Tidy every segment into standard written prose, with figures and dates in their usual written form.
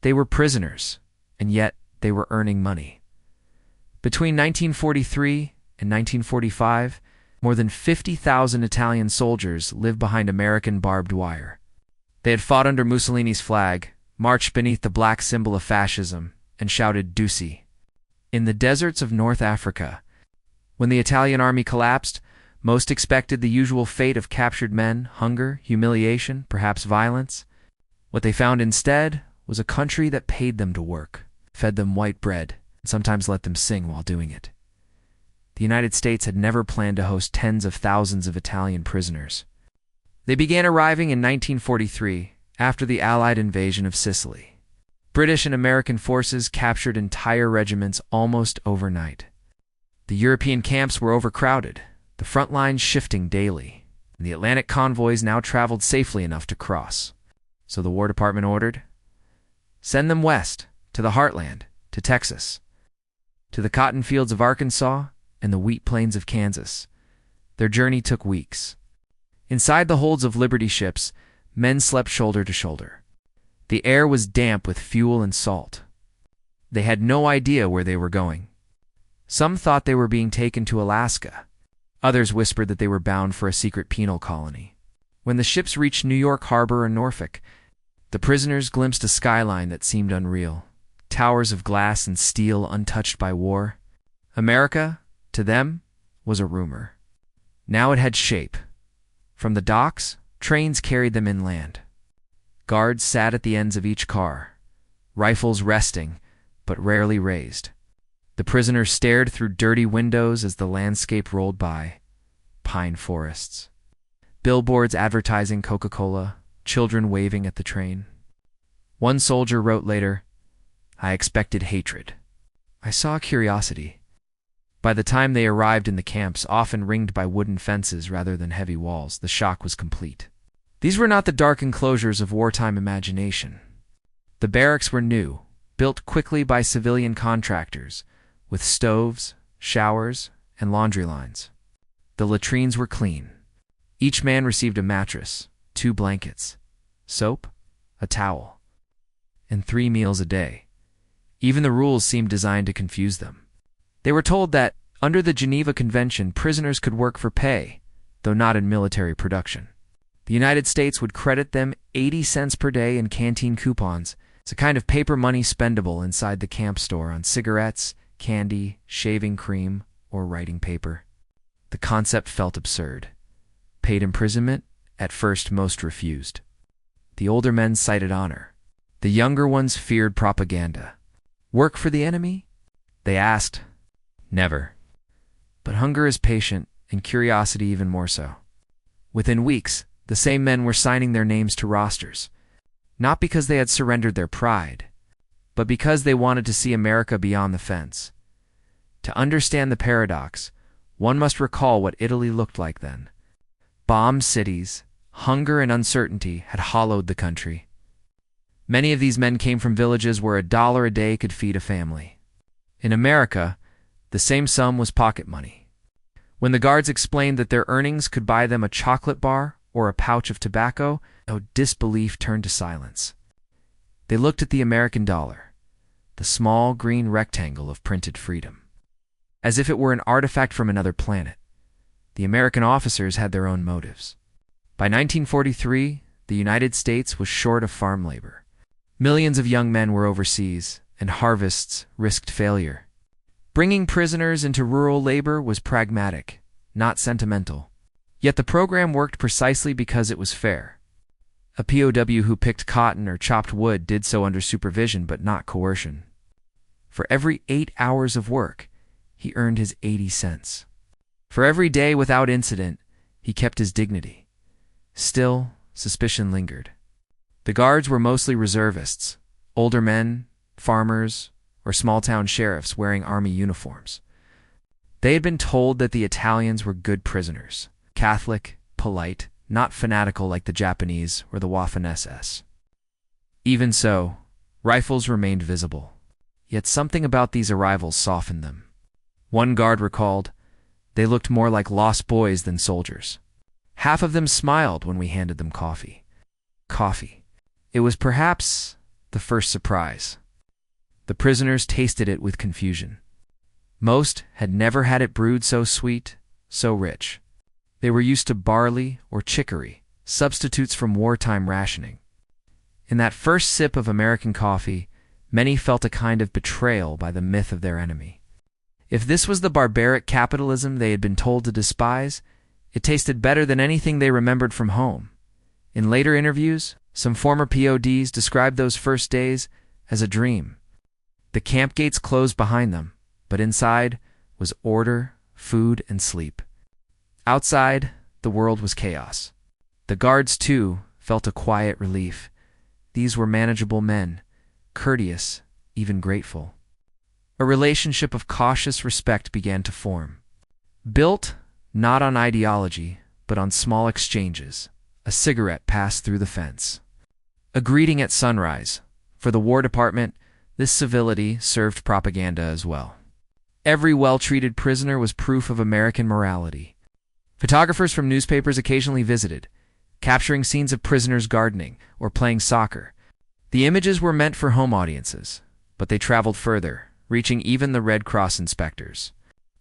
They were prisoners, and yet they were earning money. Between 1943 and 1945, more than 50,000 Italian soldiers lived behind American barbed wire. They had fought under Mussolini's flag, marched beneath the black symbol of fascism, and shouted Duce. In the deserts of North Africa, when the Italian army collapsed, most expected the usual fate of captured men: hunger, humiliation, perhaps violence. What they found instead was a country that paid them to work, fed them white bread, and sometimes let them sing while doing it. The United States had never planned to host tens of thousands of Italian prisoners. They began arriving in 1943, after the Allied invasion of Sicily. British and American forces captured entire regiments almost overnight. The European camps were overcrowded, the front lines shifting daily, and the Atlantic convoys now traveled safely enough to cross. So the War Department ordered, "Send them west, to the heartland, to Texas, to the cotton fields of Arkansas and the wheat plains of Kansas." Their journey took weeks. Inside the holds of Liberty ships, men slept shoulder to shoulder. The air was damp with fuel and salt. They had no idea where they were going. Some thought they were being taken to Alaska. Others whispered that they were bound for a secret penal colony. When the ships reached New York Harbor or Norfolk, the prisoners glimpsed a skyline that seemed unreal. Towers of glass and steel untouched by war. America, to them, was a rumor. Now it had shape. From the docks, trains carried them inland. Guards sat at the ends of each car, rifles resting, but rarely raised. The prisoners stared through dirty windows as the landscape rolled by. Pine forests. Billboards advertising Coca-Cola, children waving at the train. One soldier wrote later, "I expected hatred. I saw curiosity." By the time they arrived in the camps, often ringed by wooden fences rather than heavy walls, the shock was complete. These were not the dark enclosures of wartime imagination. The barracks were new, built quickly by civilian contractors, with stoves, showers, and laundry lines. The latrines were clean. Each man received a mattress, 2 blankets, soap, a towel, and 3 meals a day. Even the rules seemed designed to confuse them. They were told that, under the Geneva Convention, prisoners could work for pay, though not in military production. The United States would credit them 80 cents per day in canteen coupons. It's a kind of paper money spendable inside the camp store on cigarettes, candy, shaving cream, or writing paper. The concept felt absurd. Paid imprisonment? At first, most refused. The older men cited honor. The younger ones feared propaganda. Work for the enemy? They asked. Never. But hunger is patient, and curiosity even more so. Within weeks, the same men were signing their names to rosters, not because they had surrendered their pride, but because they wanted to see America beyond the fence. To understand the paradox, one must recall what Italy looked like then. Bombed cities, hunger and uncertainty had hollowed the country. Many of these men came from villages where $1 a day could feed a family. In America, the same sum was pocket money. When the guards explained that their earnings could buy them a chocolate bar or a pouch of tobacco, disbelief turned to silence. They looked at the American dollar, the small green rectangle of printed freedom, as if it were an artifact from another planet. The American officers had their own motives. By 1943, the United States was short of farm labor. Millions of young men were overseas, and harvests risked failure. Bringing prisoners into rural labor was pragmatic, not sentimental. Yet the program worked precisely because it was fair. A POW who picked cotton or chopped wood did so under supervision but not coercion. For every 8 hours of work, he earned his 80 cents. For every day without incident, he kept his dignity. Still, suspicion lingered. The guards were mostly reservists, older men, farmers, or small-town sheriffs wearing army uniforms. They had been told that the Italians were good prisoners, Catholic, polite, not fanatical like the Japanese or the Waffen-SS. Even so, rifles remained visible. Yet something about these arrivals softened them. One guard recalled, "They looked more like lost boys than soldiers. Half of them smiled when we handed them coffee." Coffee. It was perhaps the first surprise. The prisoners tasted it with confusion. Most had never had it brewed so sweet, so rich. They were used to barley or chicory, substitutes from wartime rationing. In that first sip of American coffee, many felt a kind of betrayal by the myth of their enemy. If this was the barbaric capitalism they had been told to despise, it tasted better than anything they remembered from home. In later interviews, some former POWs described those first days as a dream. The camp gates closed behind them, but inside was order, food, and sleep. Outside, the world was chaos. The guards, too, felt a quiet relief. These were manageable men, courteous, even grateful. A relationship of cautious respect began to form. Built not on ideology, but on small exchanges. A cigarette passed through the fence. A greeting at sunrise. For the War Department, this civility served propaganda as well. Every well-treated prisoner was proof of American morality. Photographers from newspapers occasionally visited, capturing scenes of prisoners gardening or playing soccer. The images were meant for home audiences, but they traveled further, reaching even the Red Cross inspectors.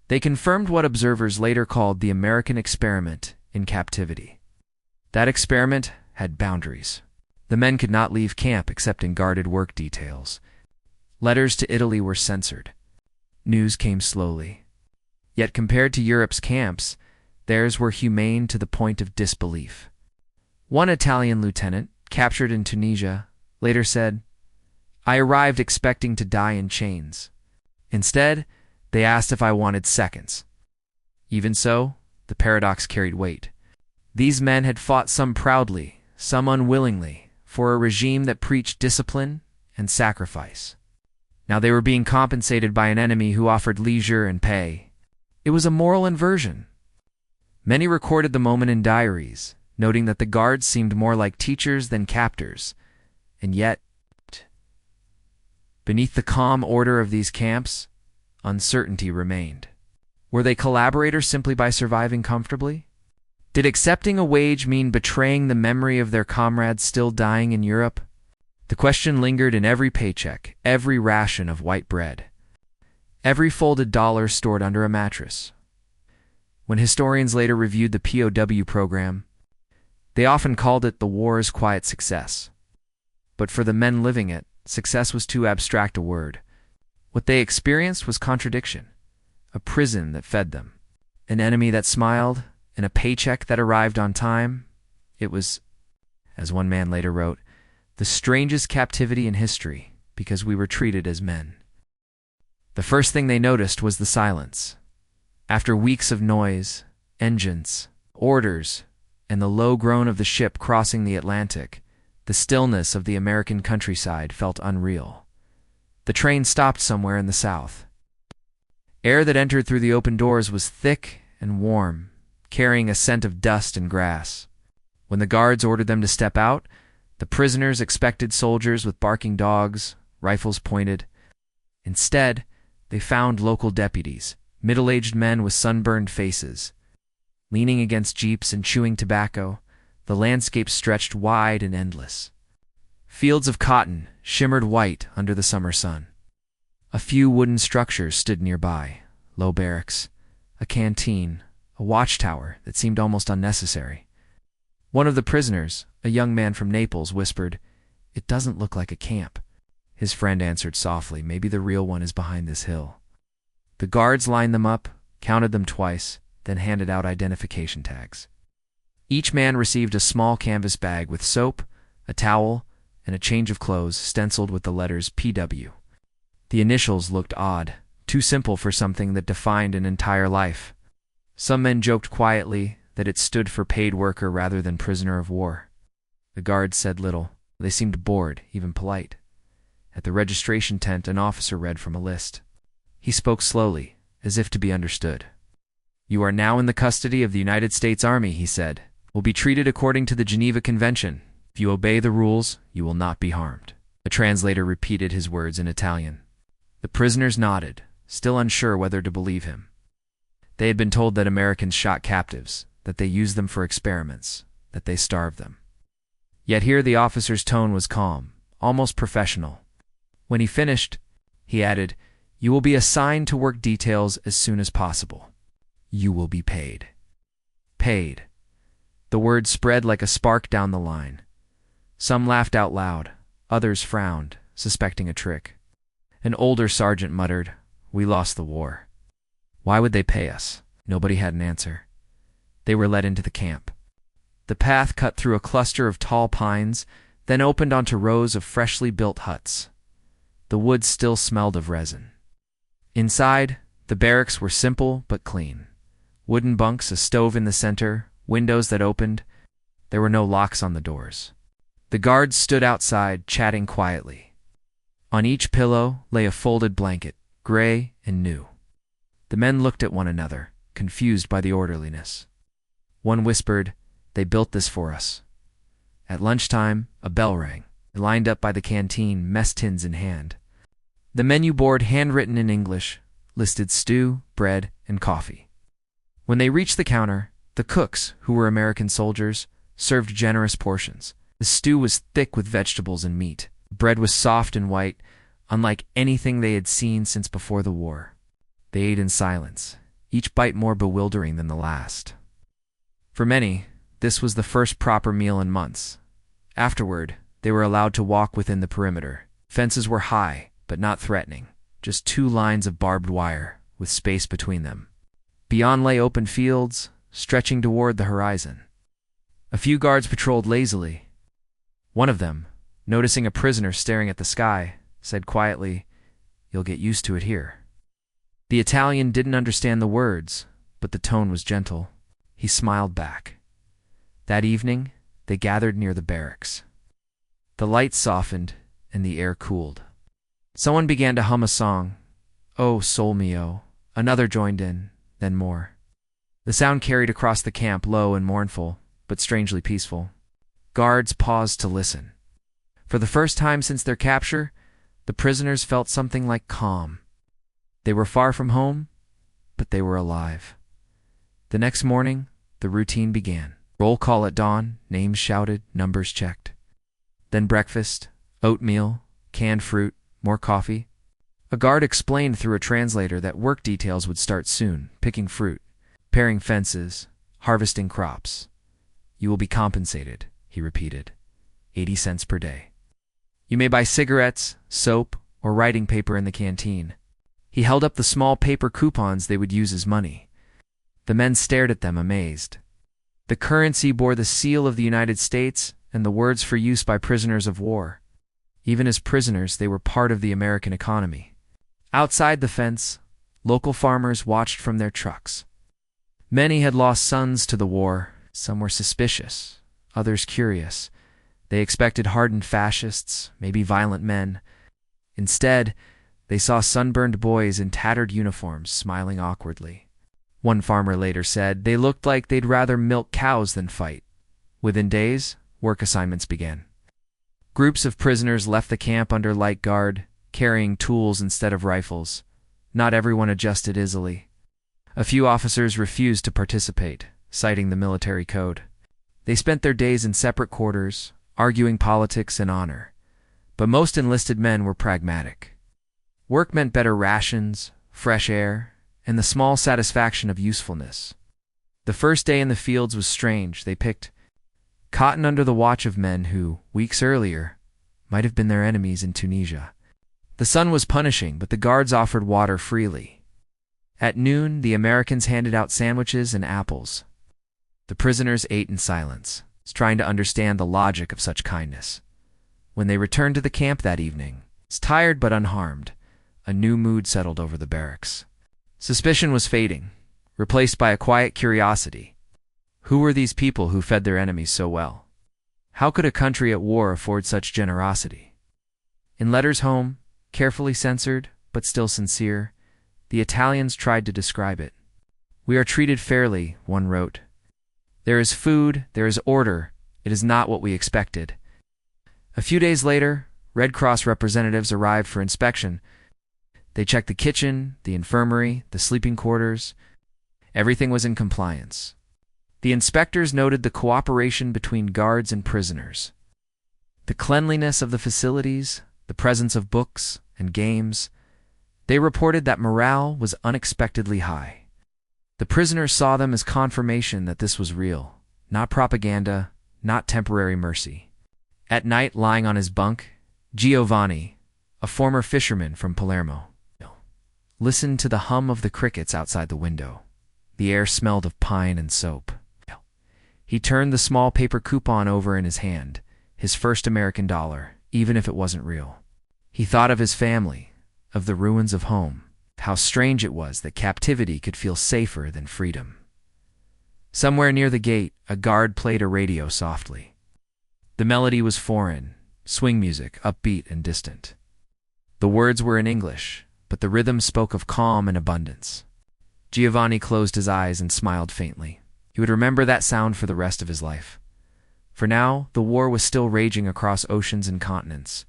They confirmed what observers later called the American experiment in captivity. That experiment had boundaries. The men could not leave camp except in guarded work details. Letters to Italy were censored. News came slowly. Yet compared to Europe's camps, theirs were humane to the point of disbelief. One Italian lieutenant, captured in Tunisia, later said, "I arrived expecting to die in chains. Instead, they asked if I wanted seconds." Even so, the paradox carried weight. These men had fought, some proudly, some unwillingly, for a regime that preached discipline and sacrifice. Now they were being compensated by an enemy who offered leisure and pay. It was a moral inversion. Many recorded the moment in diaries, noting that the guards seemed more like teachers than captors. And yet, beneath the calm order of these camps, uncertainty remained. Were they collaborators simply by surviving comfortably? Did accepting a wage mean betraying the memory of their comrades still dying in Europe? The question lingered in every paycheck, every ration of white bread, every folded dollar stored under a mattress. When historians later reviewed the POW program, they often called it the war's quiet success. But for the men living it, success was too abstract a word. What they experienced was contradiction, a prison that fed them, an enemy that smiled, and a paycheck that arrived on time. It was, as one man later wrote, the strangest captivity in history because we were treated as men. The first thing they noticed was the silence. After weeks of noise, engines, orders, and the low groan of the ship crossing the Atlantic, the stillness of the American countryside felt unreal. The train stopped somewhere in the south. Air that entered through the open doors was thick and warm, carrying a scent of dust and grass. When the guards ordered them to step out, the prisoners expected soldiers with barking dogs, rifles pointed. Instead, they found local deputies, middle-aged men with sunburned faces. Leaning against jeeps and chewing tobacco, the landscape stretched wide and endless. Fields of cotton shimmered white under the summer sun. A few wooden structures stood nearby, low barracks, a canteen, a watchtower that seemed almost unnecessary. One of the prisoners, a young man from Naples, whispered, "It doesn't look like a camp." His friend answered softly, "Maybe the real one is behind this hill." The guards lined them up, counted them twice, then handed out identification tags. Each man received a small canvas bag with soap, a towel, and a change of clothes stenciled with the letters PW. The initials looked odd, too simple for something that defined an entire life. Some men joked quietly that it stood for paid worker rather than prisoner of war. The guards said little. They seemed bored, even polite. At the registration tent, an officer read from a list. He spoke slowly, as if to be understood. "You are now in the custody of the United States Army," he said. "Will be treated according to the Geneva Convention. If you obey the rules, you will not be harmed." A translator repeated his words in Italian. The prisoners nodded, still unsure whether to believe him. They had been told that Americans shot captives, that they used them for experiments, that they starved them. Yet here the officer's tone was calm, almost professional. When he finished, he added, "You will be assigned to work details as soon as possible. You will be paid." Paid. The word spread like a spark down the line. Some laughed out loud. Others frowned, suspecting a trick. An older sergeant muttered, "We lost the war." Why would they pay us? Nobody had an answer. They were led into the camp. The path cut through a cluster of tall pines, then opened onto rows of freshly built huts. The woods still smelled of resin. Inside, the barracks were simple but clean. Wooden bunks, a stove in the center, windows that opened. There were no locks on the doors. The guards stood outside, chatting quietly. On each pillow lay a folded blanket, gray and new. The men looked at one another, confused by the orderliness. One whispered, "They built this for us." At lunchtime, a bell rang. They lined up by the canteen, mess tins in hand. The menu board, handwritten in English, listed stew, bread, and coffee. When they reached the counter, the cooks, who were American soldiers, served generous portions. The stew was thick with vegetables and meat. The bread was soft and white, unlike anything they had seen since before the war. They ate in silence, each bite more bewildering than the last. For many, this was the first proper meal in months. Afterward, they were allowed to walk within the perimeter. Fences were high, but not threatening, just 2 lines of barbed wire, with space between them. Beyond lay open fields, stretching toward the horizon. A few guards patrolled lazily. One of them, noticing a prisoner staring at the sky, said quietly, "You'll get used to it here." The Italian didn't understand the words, but the tone was gentle. He smiled back. That evening, they gathered near the barracks. The lights softened, and the air cooled. Someone began to hum a song. "Oh, Sol Mio." Another joined in, then more. The sound carried across the camp, low and mournful, but strangely peaceful. Guards paused to listen. For the first time since their capture, the prisoners felt something like calm. They were far from home, but they were alive. The next morning, the routine began. Roll call at dawn, names shouted, numbers checked. Then breakfast, oatmeal, canned fruit, more coffee. A guard explained through a translator that work details would start soon, picking fruit, paring fences, harvesting crops. "You will be compensated," he repeated, 80 cents per day. You may buy cigarettes, soap, or writing paper in the canteen. He held up the small paper coupons they would use as money. The men stared at them, amazed. The currency bore the seal of the United States and the words for use by prisoners of war. Even as prisoners, they were part of the American economy. Outside the fence, local farmers watched from their trucks. Many had lost sons to the war. Some were suspicious, others curious. They expected hardened fascists, maybe violent men. Instead, they saw sunburned boys in tattered uniforms smiling awkwardly. One farmer later said they looked like they'd rather milk cows than fight. Within days, work assignments began. Groups of prisoners left the camp under light guard, carrying tools instead of rifles. Not everyone adjusted easily. A few officers refused to participate, citing the military code. They spent their days in separate quarters, arguing politics and honor. But most enlisted men were pragmatic. Work meant better rations, fresh air, and the small satisfaction of usefulness. The first day in the fields was strange. They picked cotton under the watch of men who, weeks earlier, might have been their enemies in Tunisia. The sun was punishing, but the guards offered water freely. At noon, the Americans handed out sandwiches and apples. The prisoners ate in silence, trying to understand the logic of such kindness. When they returned to the camp that evening, tired but unharmed, a new mood settled over the barracks. Suspicion was fading, replaced by a quiet curiosity. Who were these people who fed their enemies so well? How could a country at war afford such generosity? In letters home, carefully censored but still sincere, the Italians tried to describe it. "We are treated fairly," one wrote. "There is food, there is order. It is not what we expected." A few days later, Red Cross representatives arrived for inspection. They checked the kitchen, the infirmary, the sleeping quarters. Everything was in compliance. The inspectors noted the cooperation between guards and prisoners. The cleanliness of the facilities, the presence of books and games, they reported that morale was unexpectedly high. The prisoners saw them as confirmation that this was real, not propaganda, not temporary mercy. At night, lying on his bunk, Giovanni, a former fisherman from Palermo, listened to the hum of the crickets outside the window. The air smelled of pine and soap. He turned the small paper coupon over in his hand, his first American dollar, even if it wasn't real. He thought of his family, of the ruins of home, how strange it was that captivity could feel safer than freedom. Somewhere near the gate, a guard played a radio softly. The melody was foreign, swing music, upbeat and distant. The words were in English, but the rhythm spoke of calm and abundance. Giovanni closed his eyes and smiled faintly. He would remember that sound for the rest of his life. For now, the war was still raging across oceans and continents.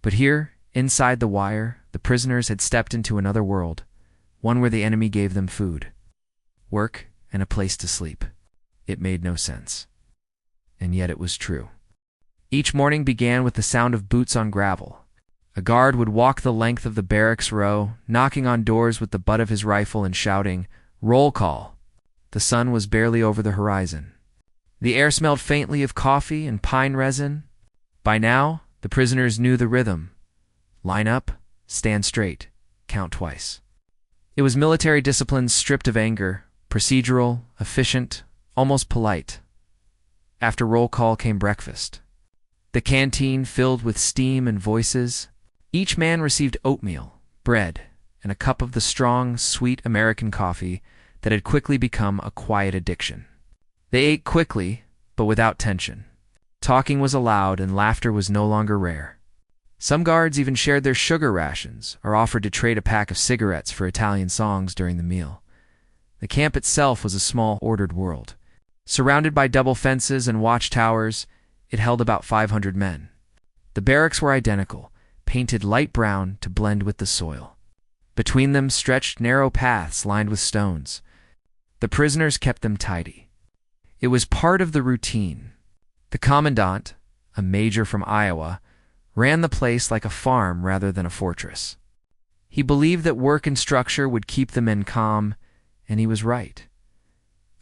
But here, inside the wire, the prisoners had stepped into another world, one where the enemy gave them food, work, and a place to sleep. It made no sense. And yet it was true. Each morning began with the sound of boots on gravel. A guard would walk the length of the barracks row, knocking on doors with the butt of his rifle and shouting, "Roll call!" The sun was barely over the horizon. The air smelled faintly of coffee and pine resin. By now, the prisoners knew the rhythm. Line up, stand straight, count twice. It was military discipline stripped of anger, procedural, efficient, almost polite. After roll call came breakfast. The canteen filled with steam and voices. Each man received oatmeal, bread, and a cup of the strong, sweet American coffee that had quickly become a quiet addiction. They ate quickly, but without tension. Talking was allowed and laughter was no longer rare. Some guards even shared their sugar rations or offered to trade a pack of cigarettes for Italian songs during the meal. The camp itself was a small, ordered world. Surrounded by double fences and watchtowers, it held about 500 men. The barracks were identical, painted light brown to blend with the soil. Between them stretched narrow paths lined with stones. The prisoners kept them tidy. It was part of the routine. The commandant, a major from Iowa, ran the place like a farm rather than a fortress. He believed that work and structure would keep the men calm, and he was right.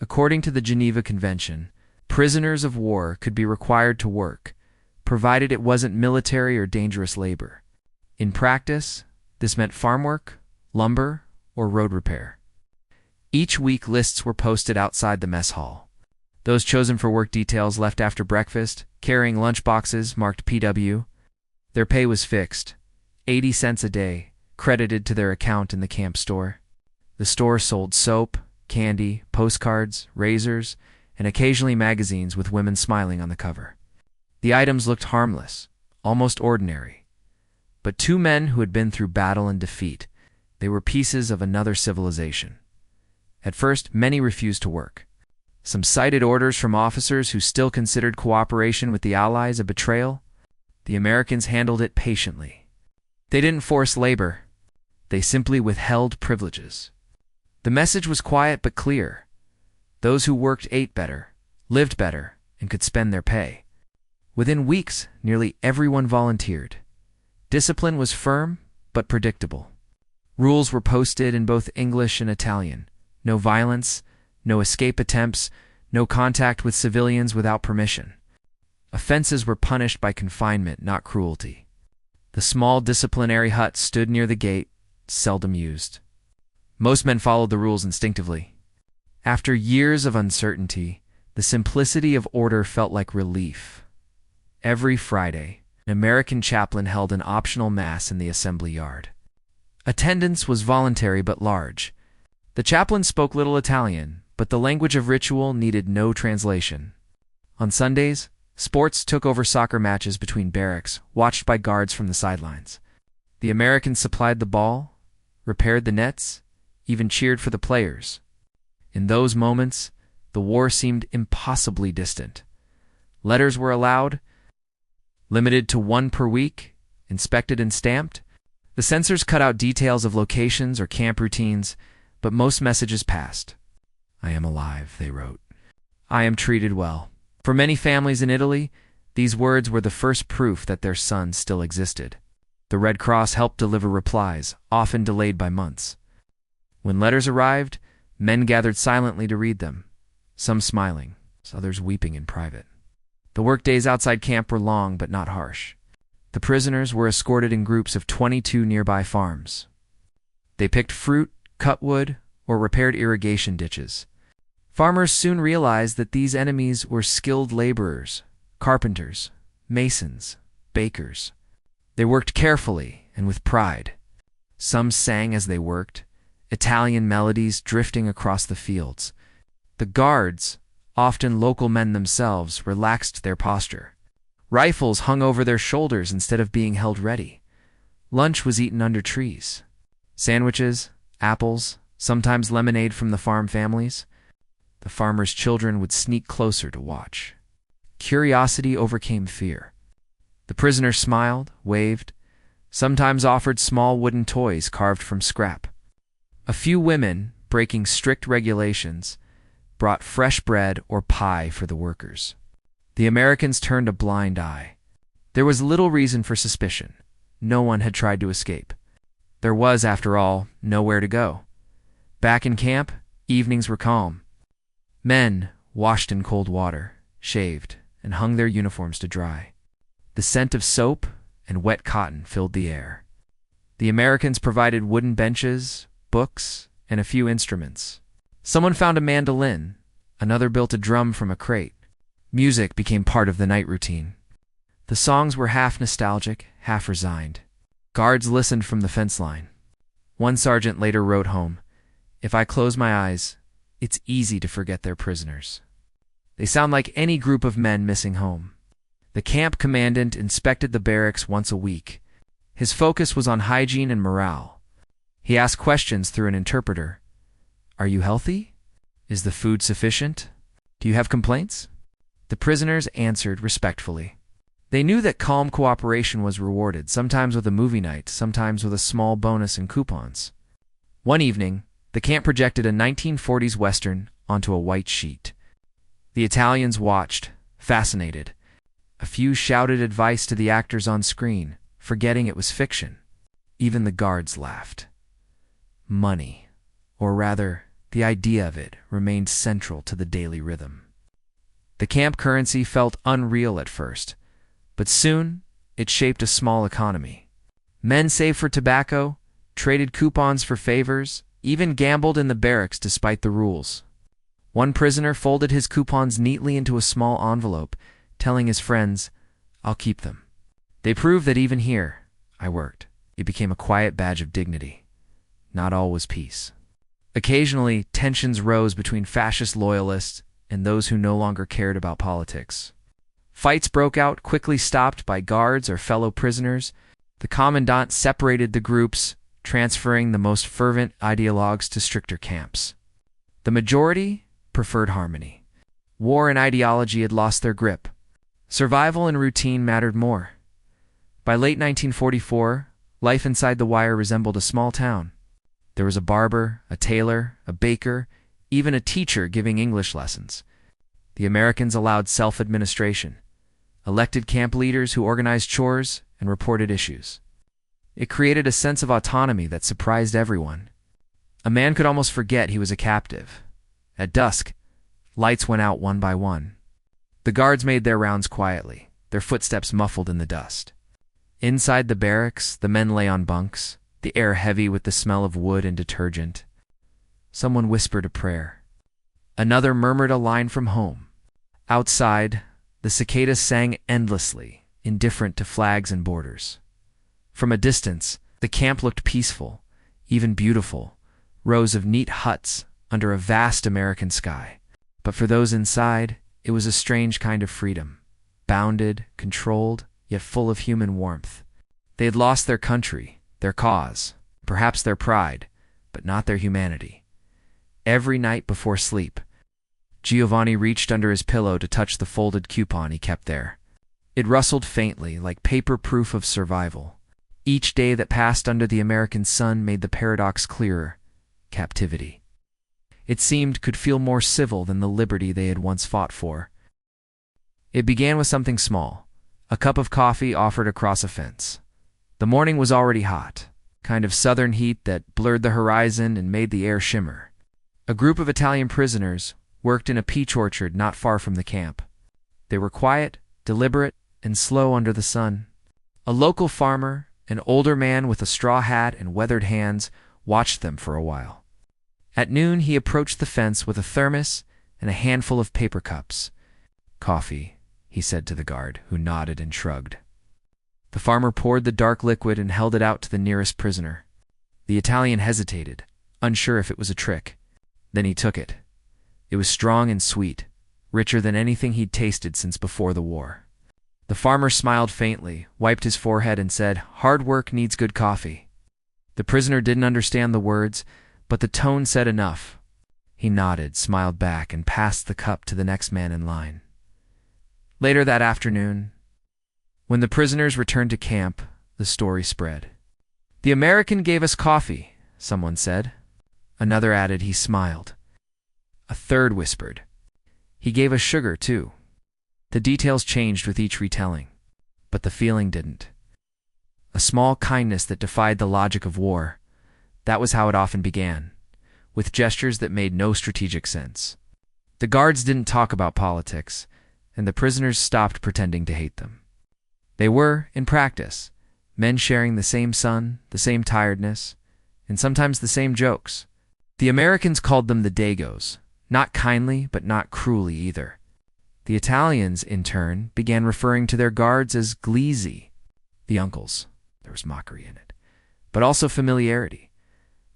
According to the Geneva Convention, prisoners of war could be required to work, provided it wasn't military or dangerous labor. In practice, this meant farm work, lumber, or road repair. Each week lists were posted outside the mess hall. Those chosen for work details left after breakfast, carrying lunch boxes marked PW. Their pay was fixed, 80 cents a day, credited to their account in the camp store. The store sold soap, candy, postcards, razors, and occasionally magazines with women smiling on the cover. The items looked harmless, almost ordinary. But two men who had been through battle and defeat, they were pieces of another civilization. At first, many refused to work. Some cited orders from officers who still considered cooperation with the Allies a betrayal. The Americans handled it patiently. They didn't force labor. They simply withheld privileges. The message was quiet but clear. Those who worked ate better, lived better, and could spend their pay. Within weeks, nearly everyone volunteered. Discipline was firm but predictable. Rules were posted in both English and Italian. No violence, no escape attempts, no contact with civilians without permission. Offenses were punished by confinement, not cruelty. The small disciplinary hut stood near the gate, seldom used. Most men followed the rules instinctively. After years of uncertainty, the simplicity of order felt like relief. Every Friday, an American chaplain held an optional mass in the assembly yard. Attendance was voluntary but large. The chaplain spoke little Italian, but the language of ritual needed no translation. On Sundays, sports took over soccer matches between barracks, watched by guards from the sidelines. The Americans supplied the ball, repaired the nets, even cheered for the players. In those moments, the war seemed impossibly distant. Letters were allowed, limited to one per week, inspected and stamped. The censors cut out details of locations or camp routines, but most messages passed. "I am alive," they wrote. "I am treated well." For many families in Italy, These words were the first proof that their son still existed. The Red Cross helped deliver replies, often delayed by months. When letters arrived, men gathered silently to read them, some smiling, others weeping in private. The workdays outside camp were long but not harsh. The prisoners were escorted in groups of 22 nearby farms. They picked fruit, cut wood, or repaired irrigation ditches. Farmers soon realized that these enemies were skilled laborers, carpenters, masons, bakers. They worked carefully and with pride. Some sang as they worked, Italian melodies drifting across the fields. The guards, often local men themselves, relaxed their posture. Rifles hung over their shoulders instead of being held ready. Lunch was eaten under trees. Sandwiches, apples, sometimes lemonade from the farm families. The farmers' children would sneak closer to watch. Curiosity overcame fear. The prisoners smiled, waved, sometimes offered small wooden toys carved from scrap. A few women, breaking strict regulations, brought fresh bread or pie for the workers. The Americans turned a blind eye. There was little reason for suspicion. No one had tried to escape. There was, after all, nowhere to go. Back in camp, evenings were calm. Men washed in cold water, shaved, and hung their uniforms to dry. The scent of soap and wet cotton filled the air. The Americans provided wooden benches, books, and a few instruments. Someone found a mandolin. Another built a drum from a crate. Music became part of the night routine. The songs were half nostalgic, half resigned. Guards listened from the fence line. One sergeant later wrote home, "If I close my eyes, it's easy to forget they're prisoners." They sound like any group of men missing home. The camp commandant inspected the barracks once a week. His focus was on hygiene and morale. He asked questions through an interpreter. "Are you healthy? Is the food sufficient? Do you have complaints?" The prisoners answered respectfully. They knew that calm cooperation was rewarded, sometimes with a movie night, sometimes with a small bonus and coupons. One evening, the camp projected a 1940s Western onto a white sheet. The Italians watched, fascinated. A few shouted advice to the actors on screen, forgetting it was fiction. Even the guards laughed. Money, or rather, the idea of it, remained central to the daily rhythm. The camp currency felt unreal at first, but soon it shaped a small economy. Men saved for tobacco, traded coupons for favors, even gambled in the barracks despite the rules. One prisoner folded his coupons neatly into a small envelope, telling his friends, "I'll keep them." They proved that even here, I worked. It became a quiet badge of dignity. Not all was peace. Occasionally, tensions rose between fascist loyalists and those who no longer cared about politics. Fights broke out, quickly stopped by guards or fellow prisoners. The commandant separated the groups, transferring the most fervent ideologues to stricter camps. The majority preferred harmony. War and ideology had lost their grip. Survival and routine mattered more. By late 1944, life inside the wire resembled a small town. There was a barber, a tailor, a baker, even a teacher giving English lessons. The Americans allowed self-administration, elected camp leaders who organized chores and reported issues. It created a sense of autonomy that surprised everyone. A man could almost forget he was a captive. At dusk, lights went out one by one. The guards made their rounds quietly, their footsteps muffled in the dust. Inside the barracks, the men lay on bunks, the air heavy with the smell of wood and detergent. Someone whispered a prayer. Another murmured a line from home. Outside, the cicadas sang endlessly, indifferent to flags and borders. From a distance, the camp looked peaceful, even beautiful, rows of neat huts under a vast American sky. But for those inside, it was a strange kind of freedom, bounded, controlled, yet full of human warmth. They had lost their country, their cause, perhaps their pride, but not their humanity. Every night before sleep, Giovanni reached under his pillow to touch the folded coupon he kept there. It rustled faintly, like paper proof of survival. Each day that passed under the American sun made the paradox clearer: captivity. It seemed could feel more civil than the liberty they had once fought for. It began with something small: a cup of coffee offered across a fence. The morning was already hot, kind of southern heat that blurred the horizon and made the air shimmer. A group of Italian prisoners worked in a peach orchard not far from the camp. They were quiet, deliberate, and slow under the sun. A local farmer, an older man with a straw hat and weathered hands, watched them for a while. At noon, he approached the fence with a thermos and a handful of paper cups. "Coffee," he said to the guard, who nodded and shrugged. The farmer poured the dark liquid and held it out to the nearest prisoner. The Italian hesitated, unsure if it was a trick. Then he took it. It was strong and sweet, richer than anything he'd tasted since before the war. The farmer smiled faintly, wiped his forehead, and said, "Hard work needs good coffee." The prisoner didn't understand the words, but the tone said enough. He nodded, smiled back, and passed the cup to the next man in line. Later that afternoon, when the prisoners returned to camp, the story spread. "The American gave us coffee," someone said. Another added he smiled. A third whispered, "He gave us sugar, too." The details changed with each retelling, but the feeling didn't. A small kindness that defied the logic of war. That was how it often began, with gestures that made no strategic sense. The guards didn't talk about politics, and the prisoners stopped pretending to hate them. They were, in practice, men sharing the same sun, the same tiredness, and sometimes the same jokes. The Americans called them the Dagos, not kindly but not cruelly either. The Italians, in turn, began referring to their guards as glizi, the uncles. There was mockery in it, but also familiarity.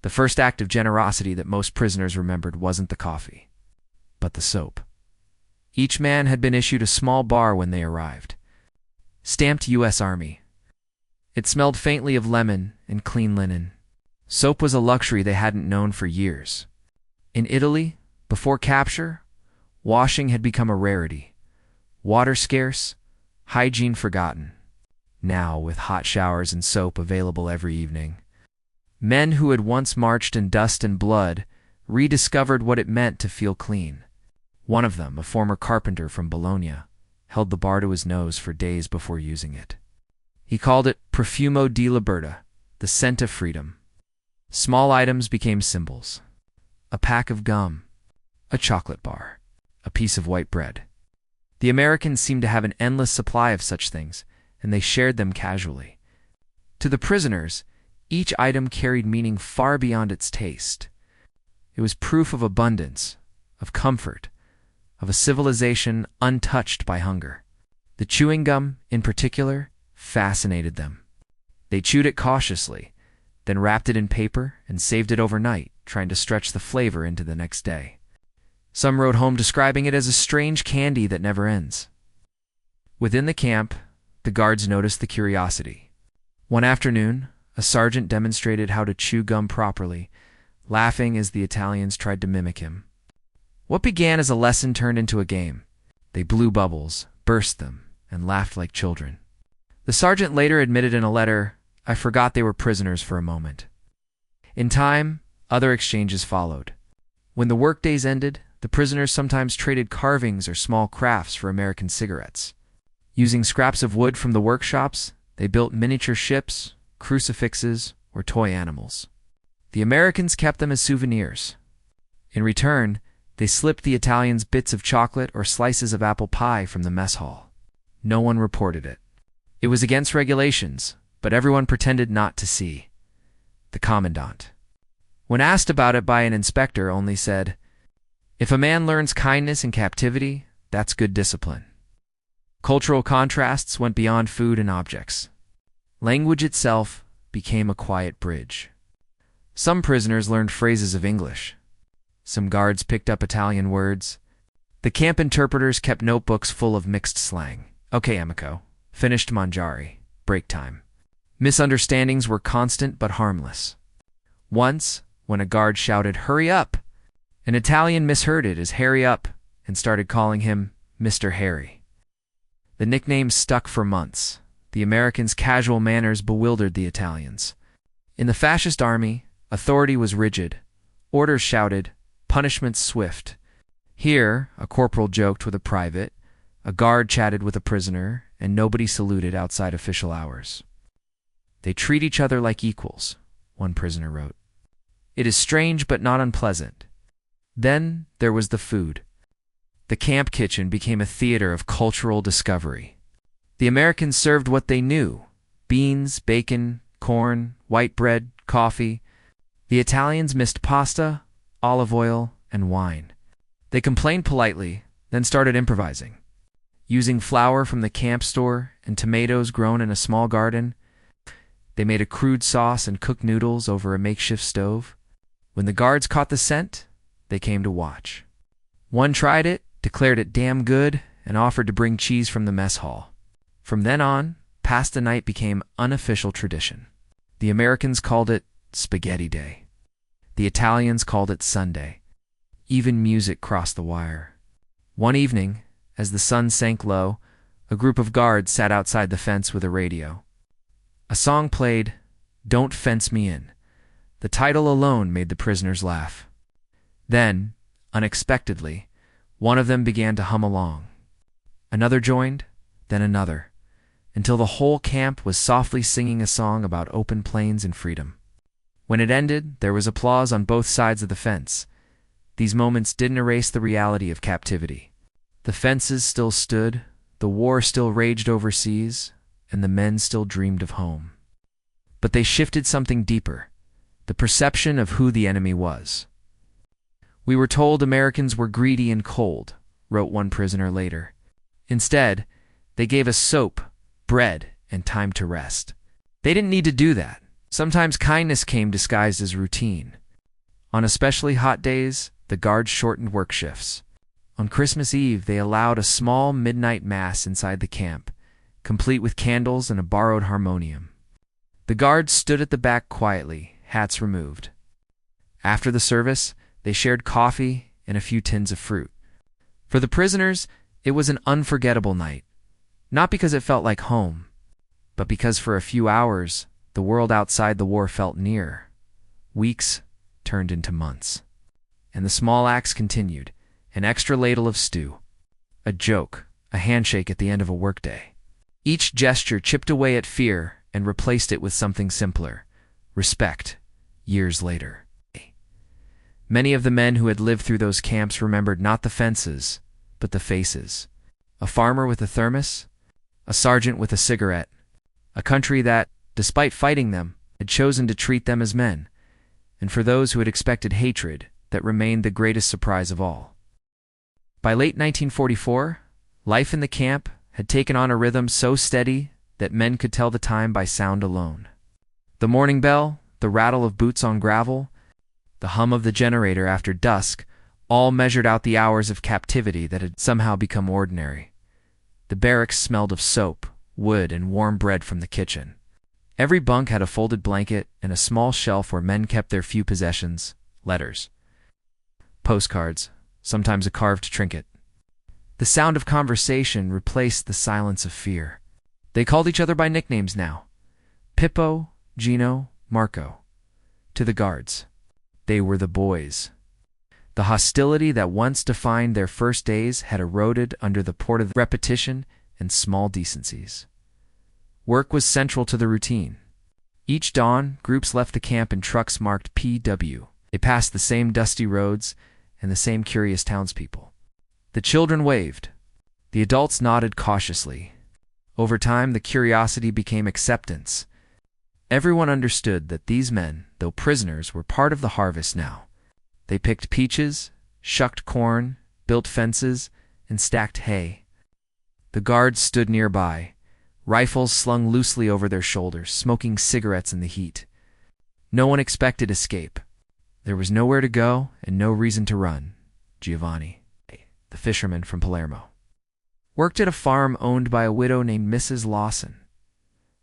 The first act of generosity that most prisoners remembered wasn't the coffee, but the soap. Each man had been issued a small bar when they arrived. Stamped U.S. Army. It smelled faintly of lemon and clean linen. Soap was a luxury they hadn't known for years. In Italy, before capture, washing had become a rarity. Water scarce, hygiene forgotten. Now, with hot showers and soap available every evening, men who had once marched in dust and blood rediscovered what it meant to feel clean. One of them, a former carpenter from Bologna, held the bar to his nose for days before using it. He called it Profumo di Libertà, the scent of freedom. Small items became symbols. A pack of gum, a chocolate bar, a piece of white bread. The Americans seemed to have an endless supply of such things, and they shared them casually. To the prisoners, each item carried meaning far beyond its taste. It was proof of abundance, of comfort, of a civilization untouched by hunger. The chewing gum, in particular, fascinated them. They chewed it cautiously, then wrapped it in paper and saved it overnight, trying to stretch the flavor into the next day. Some wrote home describing it as a strange candy that never ends. Within the camp, the guards noticed the curiosity. One afternoon, a sergeant demonstrated how to chew gum properly, laughing as the Italians tried to mimic him. What began as a lesson turned into a game. They blew bubbles, burst them, and laughed like children. The sergeant later admitted in a letter, "I forgot they were prisoners for a moment." In time, other exchanges followed. When the workdays ended, the prisoners sometimes traded carvings or small crafts for American cigarettes. Using scraps of wood from the workshops, they built miniature ships, crucifixes, or toy animals. The Americans kept them as souvenirs. In return, they slipped the Italians bits of chocolate or slices of apple pie from the mess hall. No one reported it. It was against regulations, but everyone pretended not to see. The commandant, when asked about it by an inspector, only said, "If a man learns kindness in captivity, that's good discipline." Cultural contrasts went beyond food and objects. Language itself became a quiet bridge. Some prisoners learned phrases of English. Some guards picked up Italian words. The camp interpreters kept notebooks full of mixed slang. "Okay, amico. Finished mangiare. Break time." Misunderstandings were constant but harmless. Once, when a guard shouted, "Hurry up!" an Italian misheard it as "Harry up" and started calling him Mr. Harry. The nickname stuck for months. The Americans' casual manners bewildered the Italians. In the fascist army, authority was rigid. Orders shouted, punishments swift. Here, a corporal joked with a private, A guard chatted with a prisoner, and nobody saluted outside official hours. "They treat each other like equals," one prisoner wrote. "It is strange but not unpleasant." Then there was the food. The camp kitchen became a theater of cultural discovery. The Americans served what they knew: beans, bacon, corn, white bread, coffee. The Italians missed pasta, olive oil, and wine. They complained politely, then started improvising. Using flour from the camp store and tomatoes grown in a small garden, they made a crude sauce and cooked noodles over a makeshift stove. When the guards caught the scent, they came to watch. One tried it, declared it damn good, and offered to bring cheese from the mess hall. From then on, pasta night became unofficial tradition. The Americans called it Spaghetti Day. The Italians called it Sunday. Even music crossed the wire. One evening, as the sun sank low, a group of guards sat outside the fence with a radio. A song played, "Don't Fence Me In." The title alone made the prisoners laugh. Then, unexpectedly, one of them began to hum along. Another joined, then another, until the whole camp was softly singing a song about open plains and freedom. When it ended, there was applause on both sides of the fence. These moments didn't erase the reality of captivity. The fences still stood, the war still raged overseas, and the men still dreamed of home. But they shifted something deeper: the perception of who the enemy was. "We were told Americans were greedy and cold," wrote one prisoner later. "Instead, they gave us soap, bread, and time to rest. They didn't need to do that. Sometimes kindness came disguised as routine. On especially hot days, the guards shortened work shifts. On Christmas Eve, they allowed a small midnight mass inside the camp, complete with candles and a borrowed harmonium. The guards stood at the back quietly, hats removed. After the service, they shared coffee and a few tins of fruit. For the prisoners, it was an unforgettable night, not because it felt like home, but because for a few hours, the world outside the war felt near. Weeks turned into months. And the small acts continued: an extra ladle of stew, a joke, a handshake at the end of a workday. Each gesture chipped away at fear and replaced it with something simpler: respect, years later. Many of the men who had lived through those camps remembered not the fences, but the faces. A farmer with a thermos, a sergeant with a cigarette, a country that, despite fighting them, had chosen to treat them as men, and for those who had expected hatred, that remained the greatest surprise of all. By late 1944, life in the camp had taken on a rhythm so steady that men could tell the time by sound alone. The morning bell, the rattle of boots on gravel, the hum of the generator after dusk, all measured out the hours of captivity that had somehow become ordinary. The barracks smelled of soap, wood, and warm bread from the kitchen. Every bunk had a folded blanket and a small shelf where men kept their few possessions: letters, postcards, sometimes a carved trinket. The sound of conversation replaced the silence of fear. They called each other by nicknames now: Pippo, Gino, Marco. To the guards, they were the boys. The hostility that once defined their first days had eroded under the port of repetition and small decencies. Work was central to the routine. Each dawn, groups left the camp in trucks marked PW. They passed the same dusty roads and the same curious townspeople. The children waved. The adults nodded cautiously. Over time, the curiosity became acceptance. Everyone understood that these men, though prisoners, were part of the harvest now. They picked peaches, shucked corn, built fences, and stacked hay. The guards stood nearby, rifles slung loosely over their shoulders, smoking cigarettes in the heat. No one expected escape. There was nowhere to go and no reason to run. Giovanni, the fisherman from Palermo, worked at a farm owned by a widow named Mrs. Lawson.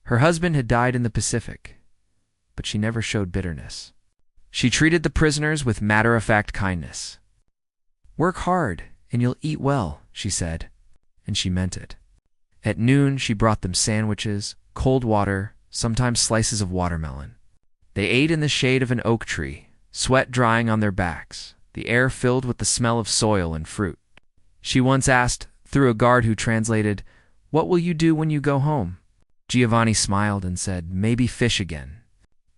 Her husband had died in the Pacific, but she never showed bitterness. She treated the prisoners with matter-of-fact kindness. "Work hard, and you'll eat well," she said, and she meant it. At noon, she brought them sandwiches, cold water, sometimes slices of watermelon. They ate in the shade of an oak tree, sweat drying on their backs, the air filled with the smell of soil and fruit. She once asked, through a guard who translated, "What will you do when you go home?" Giovanni smiled and said, "Maybe fish again.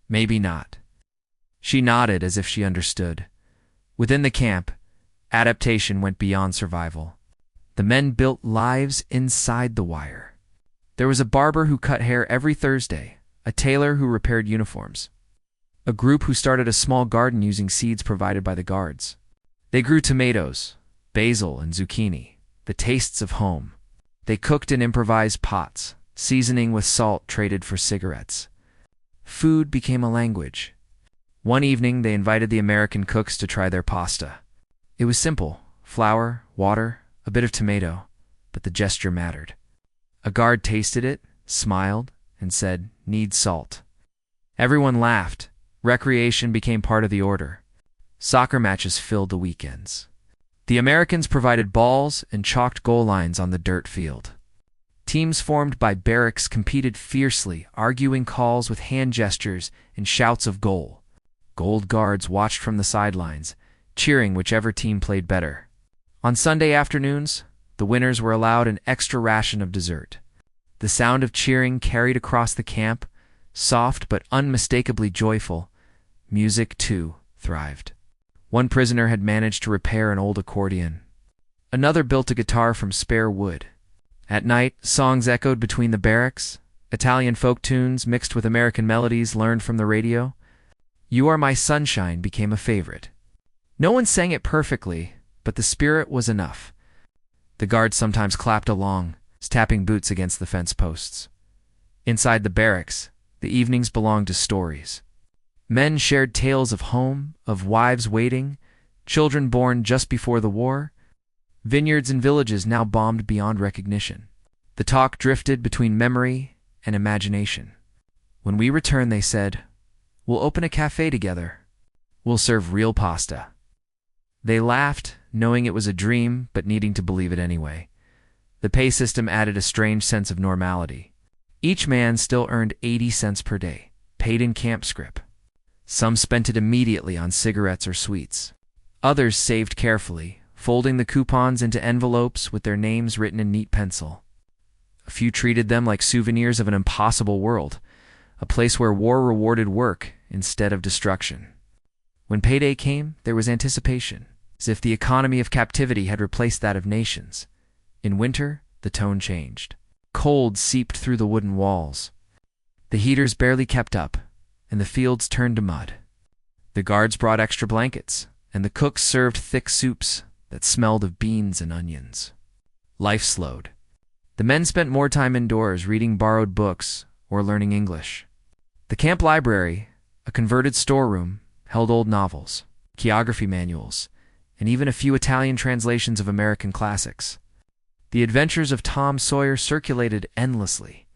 Maybe not." She nodded as if she understood. Within the camp, adaptation went beyond survival. The men built lives inside the wire. There was a barber who cut hair every Thursday, a tailor who repaired uniforms, a group who started a small garden using seeds provided by the guards. They grew tomatoes, basil, and zucchini, the tastes of home. They cooked in improvised pots, seasoning with salt traded for cigarettes. Food became a language. One evening, they invited the American cooks to try their pasta. It was simple: flour, water, a bit of tomato, but the gesture mattered. A guard tasted it, smiled, and said, "Need salt." Everyone laughed. Recreation became part of the order. Soccer matches filled the weekends. The Americans provided balls and chalked goal lines on the dirt field. Teams formed by barracks competed fiercely, arguing calls with hand gestures and shouts of goal. Gold guards watched from the sidelines, cheering whichever team played better. On Sunday afternoons, the winners were allowed an extra ration of dessert. The sound of cheering carried across the camp, soft but unmistakably joyful. Music, too, thrived. One prisoner had managed to repair an old accordion. Another built a guitar from spare wood. At night, songs echoed between the barracks, Italian folk tunes mixed with American melodies learned from the radio. "You Are My Sunshine" became a favorite. No one sang it perfectly, but the spirit was enough. The guards sometimes clapped along, tapping boots against the fence posts. Inside the barracks, the evenings belonged to stories. Men shared tales of home, of wives waiting, children born just before the war, vineyards and villages now bombed beyond recognition. The talk drifted between memory and imagination. When we returned, they said, "We'll open a cafe together. We'll serve real pasta." They laughed, knowing it was a dream, but needing to believe it anyway. The pay system added a strange sense of normality. Each man still earned 80 cents per day, paid in camp scrip. Some spent it immediately on cigarettes or sweets. Others saved carefully, folding the coupons into envelopes with their names written in neat pencil. A few treated them like souvenirs of an impossible world, a place where war rewarded work instead of destruction. When payday came, there was anticipation, as if the economy of captivity had replaced that of nations. In winter, the tone changed. Cold seeped through the wooden walls. The heaters barely kept up, and the fields turned to mud. The guards brought extra blankets, and the cooks served thick soups that smelled of beans and onions. Life slowed. The men spent more time indoors reading borrowed books or learning English. The camp library, a converted storeroom, held old novels, geography manuals, and even a few Italian translations of American classics. The adventures of Tom Sawyer circulated endlessly.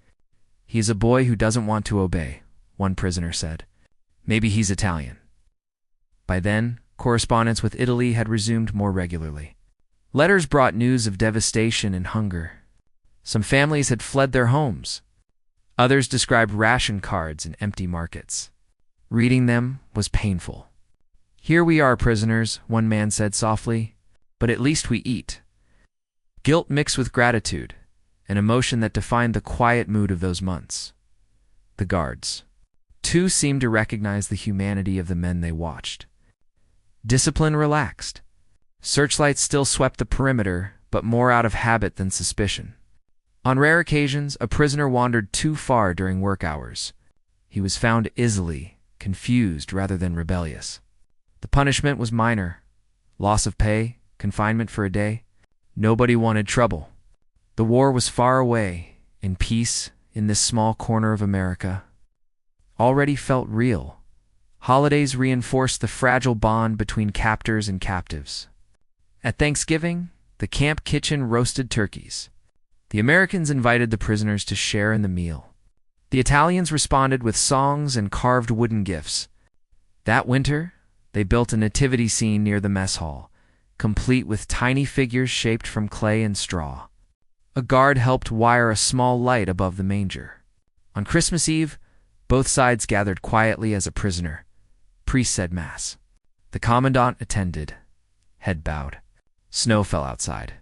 "He is a boy who doesn't want to obey," one prisoner said. "Maybe he's Italian." By then, correspondence with Italy had resumed more regularly. Letters brought news of devastation and hunger. Some families had fled their homes. Others described ration cards and empty markets. Reading them was painful. "Here we are, prisoners," one man said softly, "but at least we eat." Guilt mixed with gratitude, an emotion that defined the quiet mood of those months. The guards, too, seemed to recognize the humanity of the men they watched. Discipline relaxed. Searchlights still swept the perimeter, but more out of habit than suspicion. On rare occasions, a prisoner wandered too far during work hours. He was found easily, confused rather than rebellious. The punishment was minor: loss of pay, confinement for a day. Nobody wanted trouble. The war was far away, and peace, in this small corner of America, already felt real. Holidays reinforced the fragile bond between captors and captives. At Thanksgiving, the camp kitchen roasted turkeys. The Americans invited the prisoners to share in the meal. The Italians responded with songs and carved wooden gifts. That winter, they built a nativity scene near the mess hall, complete with tiny figures shaped from clay and straw. A guard helped wire a small light above the manger. On Christmas Eve, both sides gathered quietly as a prisoner. Priest said Mass. The commandant attended, head bowed. Snow fell outside.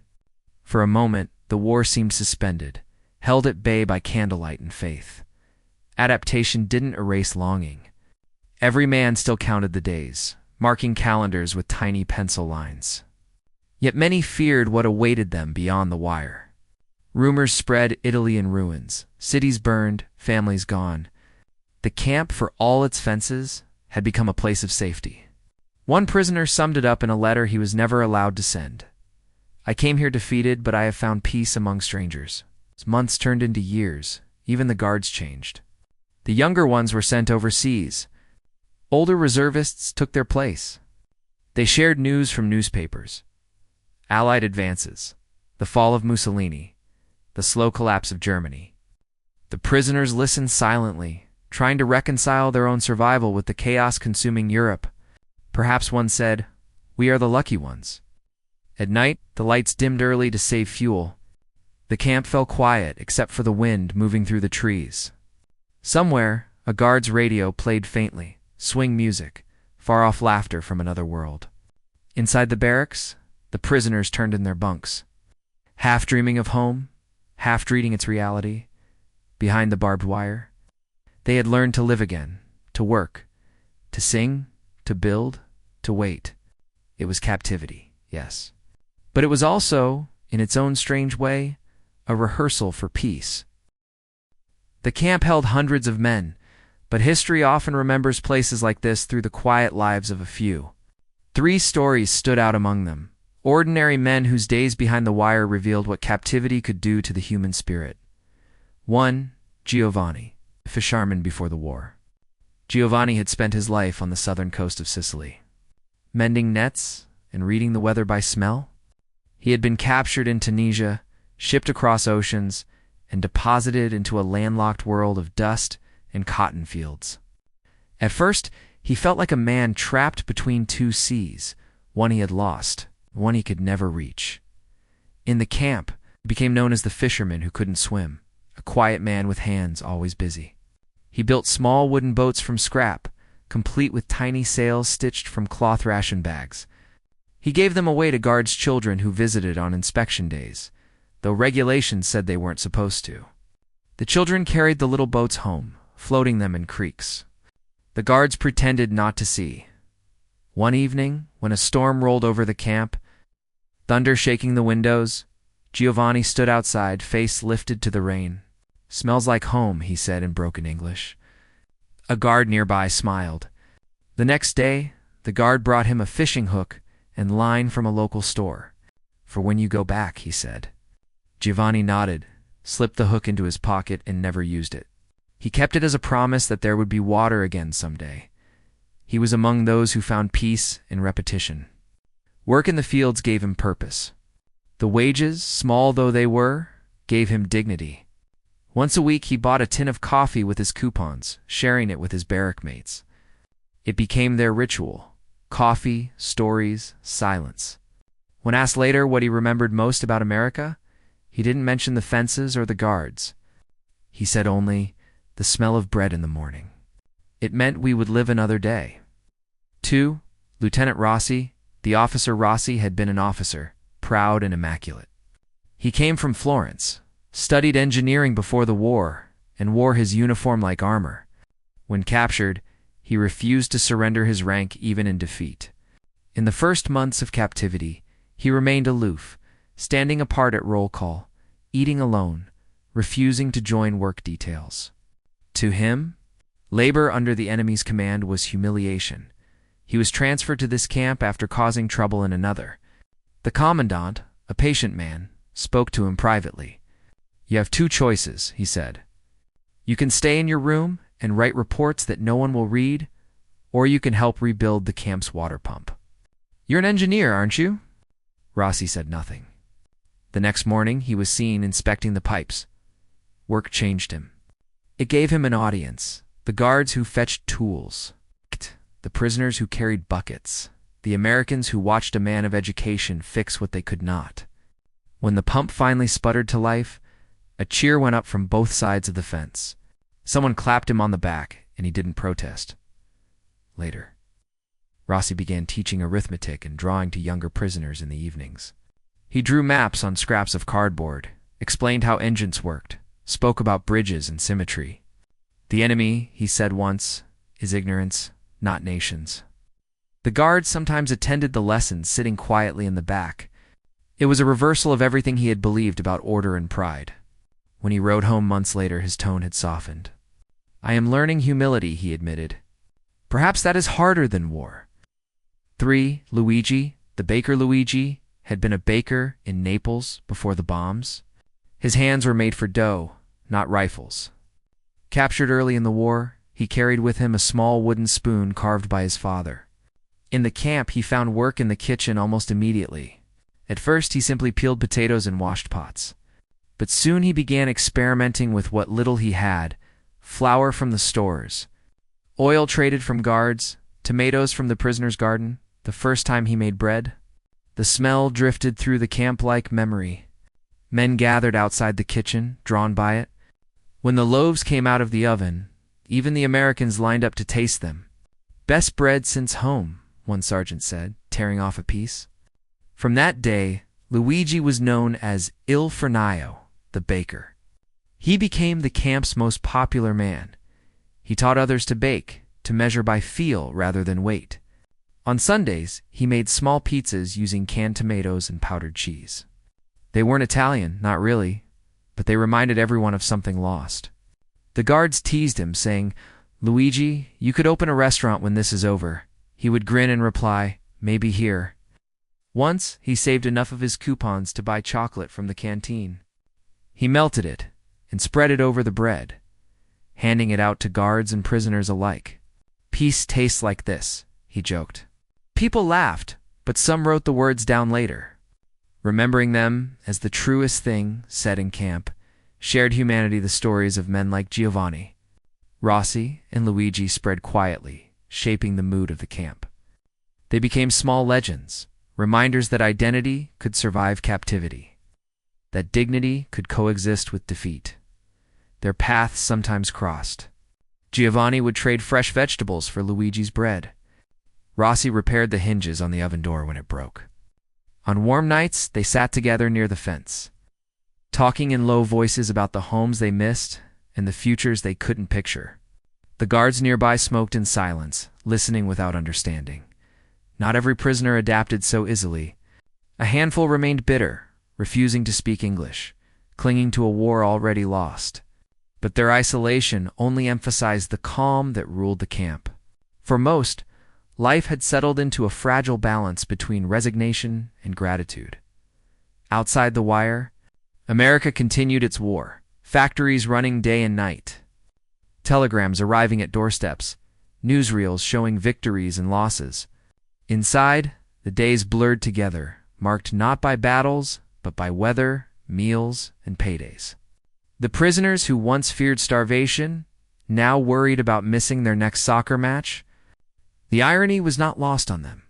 For a moment, the war seemed suspended, held at bay by candlelight and faith. Adaptation didn't erase longing. Every man still counted the days, marking calendars with tiny pencil lines. Yet many feared what awaited them beyond the wire. Rumors spread Italy in ruins, cities burned, families gone. The camp, for all its fences, had become a place of safety. One prisoner summed it up in a letter he was never allowed to send. I came here defeated, but I have found peace among strangers. Months turned into years. Even the guards changed. The younger ones were sent overseas. Older reservists took their place. They shared news from newspapers. Allied advances, the fall of Mussolini, the slow collapse of Germany. The prisoners listened silently, trying to reconcile their own survival with the chaos consuming Europe. Perhaps one said, "We are the lucky ones." At night, the lights dimmed early to save fuel. The camp fell quiet except for the wind moving through the trees. Somewhere, a guard's radio played faintly, swing music, far-off laughter from another world. Inside the barracks, the prisoners turned in their bunks, half dreaming of home, half dreading its reality. Behind the barbed wire, they had learned to live again, to work, to sing, to build, to wait. It was captivity, yes. But it was also, in its own strange way, a rehearsal for peace. The camp held hundreds of men, but history often remembers places like this through the quiet lives of a few. 3 stories stood out among them, ordinary men whose days behind the wire revealed what captivity could do to the human spirit. 1. Giovanni, a fisherman before the war. Giovanni had spent his life on the southern coast of Sicily, mending nets and reading the weather by smell. He had been captured in Tunisia, shipped across oceans, and deposited into a landlocked world of dust and cotton fields. At first, he felt like a man trapped between 2 seas, one he had lost, one he could never reach. In the camp, he became known as the fisherman who couldn't swim, a quiet man with hands always busy. He built small wooden boats from scrap, complete with tiny sails stitched from cloth ration bags. He gave them away to guards' children who visited on inspection days, though regulations said they weren't supposed to. The children carried the little boats home, floating them in creeks. The guards pretended not to see. One evening, when a storm rolled over the camp, thunder shaking the windows, Giovanni stood outside, face lifted to the rain. "Smells like home," he said in broken English. A guard nearby smiled. The next day, the guard brought him a fishing hook and line from a local store. "For when you go back," he said. Giovanni nodded, slipped the hook into his pocket, and never used it. He kept it as a promise that there would be water again someday. He was among those who found peace in repetition. Work in the fields gave him purpose. The wages, small though they were, gave him dignity. Once a week he bought a tin of coffee with his coupons, sharing it with his barrack mates. It became their ritual: coffee, stories, silence. When asked later what he remembered most about America, he didn't mention the fences or the guards. He said only, the smell of bread in the morning. It meant we would live another day. 2. Lieutenant Rossi. The officer Rossi had been an officer, proud and immaculate. He came from Florence, studied engineering before the war, and wore his uniform like armor. When captured, he refused to surrender his rank even in defeat. In the first months of captivity, he remained aloof, standing apart at roll call, eating alone, refusing to join work details. To him, labor under the enemy's command was humiliation. He was transferred to this camp after causing trouble in another. The commandant, a patient man, spoke to him privately. "You have 2 choices," he said. "You can stay in your room and write reports that no one will read, or you can help rebuild the camp's water pump." "You're an engineer, aren't you?" Rossi said nothing. The next morning, he was seen inspecting the pipes. Work changed him. It gave him an audience: the guards who fetched tools, the prisoners who carried buckets, the Americans who watched a man of education fix what they could not. When the pump finally sputtered to life, a cheer went up from both sides of the fence. Someone clapped him on the back, and he didn't protest. Later, Rossi began teaching arithmetic and drawing to younger prisoners in the evenings. He drew maps on scraps of cardboard, explained how engines worked, spoke about bridges and symmetry. The enemy, he said once, is ignorance, not nations. The guards sometimes attended the lessons sitting quietly in the back. It was a reversal of everything he had believed about order and pride. When he rode home months later, his tone had softened. "I am learning humility," he admitted. "Perhaps that is harder than war." 3. Luigi, the baker Luigi, had been a baker in Naples before the bombs. His hands were made for dough, not rifles. Captured early in the war, he carried with him a small wooden spoon carved by his father. In the camp, he found work in the kitchen almost immediately. At first, he simply peeled potatoes and washed pots. But soon he began experimenting with what little he had: flour from the stores, oil traded from guards, tomatoes from the prisoner's garden. The first time he made bread, the smell drifted through the camp like memory. Men gathered outside the kitchen, drawn by it. When the loaves came out of the oven, even the Americans lined up to taste them. "Best bread since home," one sergeant said, tearing off a piece. From that day, Luigi was known as Il Fornaio, the baker. He became the camp's most popular man. He taught others to bake, to measure by feel rather than weight. On Sundays, he made small pizzas using canned tomatoes and powdered cheese. They weren't Italian, not really, but they reminded everyone of something lost. The guards teased him, saying, "Luigi, you could open a restaurant when this is over." He would grin and reply, "Maybe here." Once, he saved enough of his coupons to buy chocolate from the canteen. He melted it and spread it over the bread, handing it out to guards and prisoners alike. "Peace tastes like this," he joked. People laughed, but some wrote the words down later, remembering them as the truest thing said in camp. Shared humanity, the stories of men like Giovanni, Rossi, and Luigi spread quietly, shaping the mood of the camp. They became small legends, reminders that identity could survive captivity, that dignity could coexist with defeat. Their paths sometimes crossed. Giovanni would trade fresh vegetables for Luigi's bread. Rossi repaired the hinges on the oven door when it broke. On warm nights, they sat together near the fence, talking in low voices about the homes they missed and the futures they couldn't picture. The guards nearby smoked in silence, listening without understanding. Not every prisoner adapted so easily. A handful remained bitter, refusing to speak English, clinging to a war already lost. But their isolation only emphasized the calm that ruled the camp. For most, life had settled into a fragile balance between resignation and gratitude. Outside the wire, America continued its war, factories running day and night, telegrams arriving at doorsteps, newsreels showing victories and losses. Inside, the days blurred together, marked not by battles, but by weather, meals, and paydays. The prisoners who once feared starvation now worried about missing their next soccer match. The irony was not lost on them.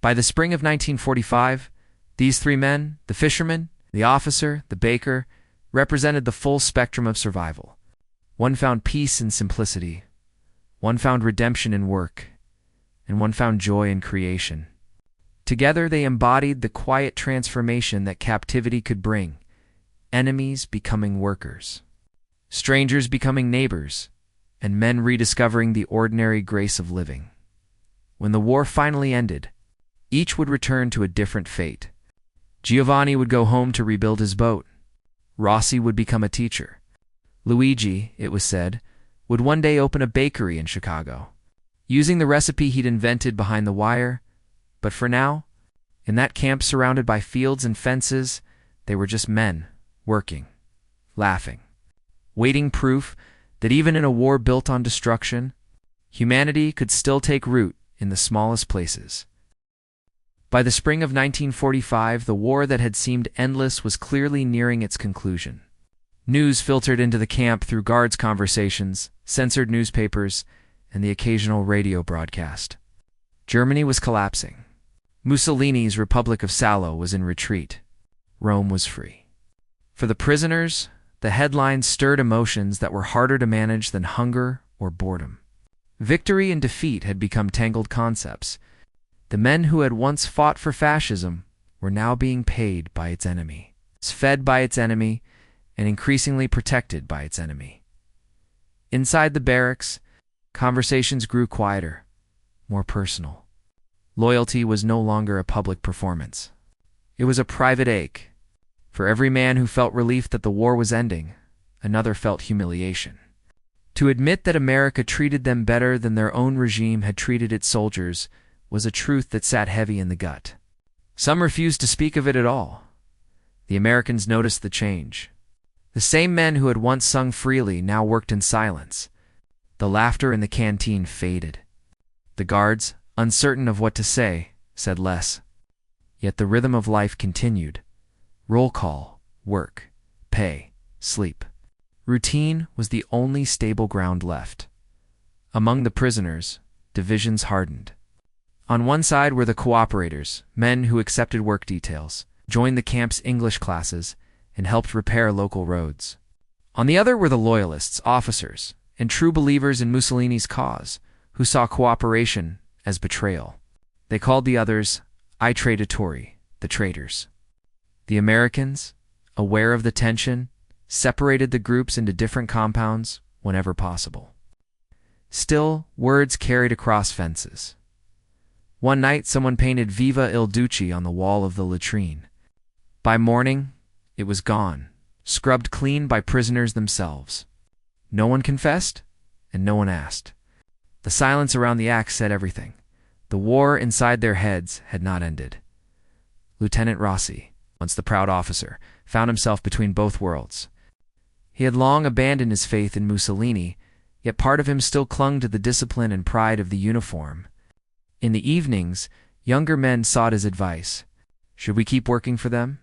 By the spring of 1945, these three men, the fisherman, the officer, the baker, represented the full spectrum of survival. One found peace in simplicity, one found redemption in work, and one found joy in creation. Together they embodied the quiet transformation that captivity could bring: enemies becoming workers, strangers becoming neighbors, and men rediscovering the ordinary grace of living. When the war finally ended, each would return to a different fate. Giovanni would go home to rebuild his boat. Rossi would become a teacher. Luigi, it was said, would one day open a bakery in Chicago, using the recipe he'd invented behind the wire. But for now, in that camp surrounded by fields and fences, they were just men, working, laughing, waiting proof that even in a war built on destruction, humanity could still take root in the smallest places. By the spring of 1945, the war that had seemed endless was clearly nearing its conclusion. News filtered into the camp through guards' conversations, censored newspapers, and the occasional radio broadcast. Germany was collapsing. Mussolini's Republic of Salo was in retreat. Rome was free. For the prisoners, the headlines stirred emotions that were harder to manage than hunger or boredom. Victory and defeat had become tangled concepts. The men who had once fought for fascism were now being paid by its enemy, fed by its enemy, and increasingly protected by its enemy. Inside the barracks, conversations grew quieter, more personal. Loyalty was no longer a public performance. It was a private ache. For every man who felt relief that the war was ending, another felt humiliation. To admit that America treated them better than their own regime had treated its soldiers was a truth that sat heavy in the gut. Some refused to speak of it at all. The Americans noticed the change. The same men who had once sung freely now worked in silence. The laughter in the canteen faded. The guards, uncertain of what to say, said less. Yet the rhythm of life continued. Roll call, work, pay, sleep. Routine was the only stable ground left. Among the prisoners, divisions hardened. On one side were the cooperators, men who accepted work details, joined the camp's English classes, and helped repair local roads. On the other were the loyalists, officers, and true believers in Mussolini's cause, who saw cooperation as betrayal. They called the others I traditori, the traitors. The Americans, aware of the tension, separated the groups into different compounds whenever possible. Still, words carried across fences. One night, someone painted Viva il Duce on the wall of the latrine. By morning, it was gone, scrubbed clean by prisoners themselves. No one confessed, and no one asked. The silence around the axe said everything. The war inside their heads had not ended. Lieutenant Rossi, once the proud officer, found himself between both worlds. He had long abandoned his faith in Mussolini, yet part of him still clung to the discipline and pride of the uniform. In the evenings, younger men sought his advice. Should we keep working for them?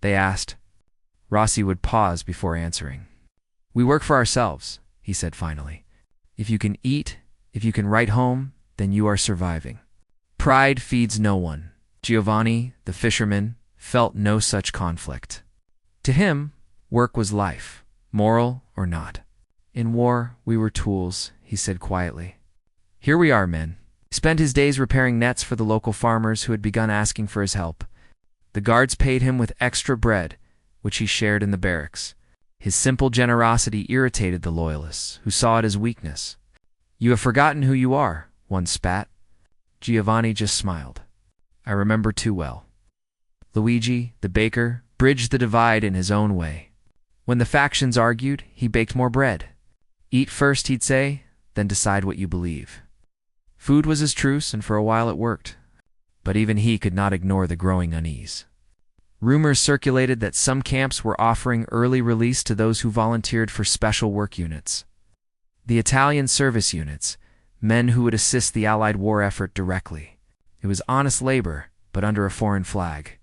They asked. Rossi would pause before answering. We work for ourselves, he said finally. If you can eat, if you can write home, then you are surviving. Pride feeds no one. Giovanni, the fisherman, felt no such conflict. To him, work was life, moral or not. In war, we were tools, he said quietly. Here we are, men. He spent his days repairing nets for the local farmers who had begun asking for his help. The guards paid him with extra bread, which he shared in the barracks. His simple generosity irritated the loyalists, who saw it as weakness. You have forgotten who you are, one spat. Giovanni just smiled. I remember too well. Luigi, the baker, bridged the divide in his own way. When the factions argued, he baked more bread. Eat first, he'd say, then decide what you believe. Food was his truce, and for a while it worked. But even he could not ignore the growing unease. Rumors circulated that some camps were offering early release to those who volunteered for special work units. The Italian service units, men who would assist the Allied war effort directly. It was honest labor, but under a foreign flag.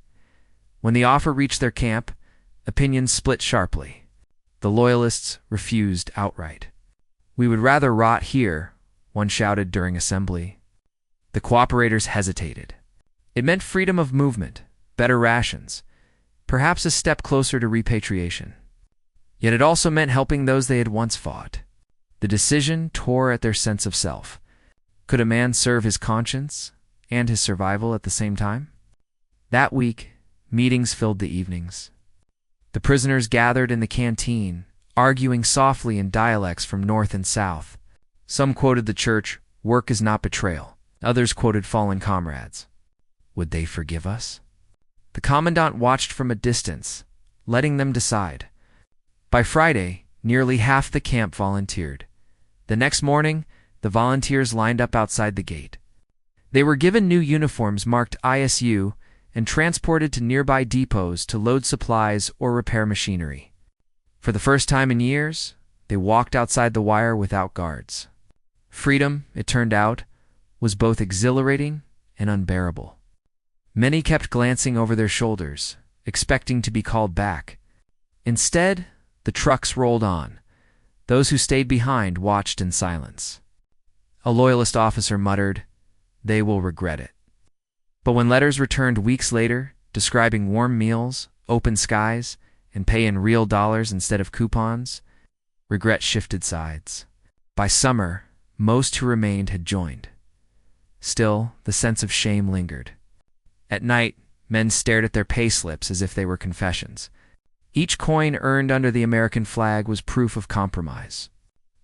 When the offer reached their camp, opinions split sharply. The Loyalists refused outright. We would rather rot here, one shouted during assembly. The cooperators hesitated. It meant freedom of movement, better rations, perhaps a step closer to repatriation. Yet it also meant helping those they had once fought. The decision tore at their sense of self. Could a man serve his conscience and his survival at the same time? That week, meetings filled the evenings. The prisoners gathered in the canteen, arguing softly in dialects from north and south. Some quoted the church, "Work is not betrayal." Others quoted fallen comrades. Would they forgive us? The commandant watched from a distance, letting them decide. By Friday, nearly half the camp volunteered. The next morning, the volunteers lined up outside the gate. They were given new uniforms marked ISU and transported to nearby depots to load supplies or repair machinery. For the first time in years, they walked outside the wire without guards. Freedom, it turned out, was both exhilarating and unbearable. Many kept glancing over their shoulders, expecting to be called back. Instead, the trucks rolled on. Those who stayed behind watched in silence. A loyalist officer muttered, "They will regret it." But when letters returned weeks later, describing warm meals, open skies, and pay in real dollars instead of coupons, regret shifted sides. By summer, most who remained had joined. Still, the sense of shame lingered. At night, Men stared at their pay slips as if they were confessions. Each coin earned under the American flag was proof of compromise.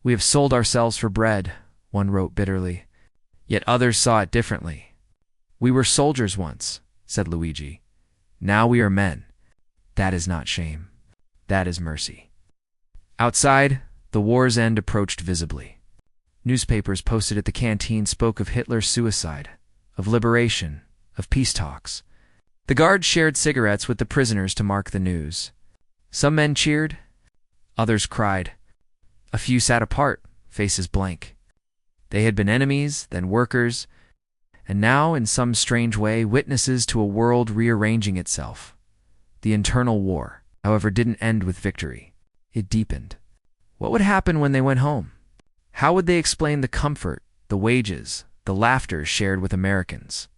"We have sold ourselves for bread," one wrote bitterly. Yet others saw it differently. "We were soldiers once," said Luigi. "Now we are men. That is not shame. That is mercy." Outside, the war's end approached visibly. Newspapers posted at the canteen spoke of Hitler's suicide, of liberation, of peace talks. The guards shared cigarettes with the prisoners to mark the news. Some men cheered, others cried. A few sat apart, faces blank. They had been enemies, then workers, and now, in some strange way, witnesses to a world rearranging itself. The internal war, however, didn't end with victory. It deepened. What would happen when they went home? How would they explain the comfort, the wages, the laughter shared with Americans?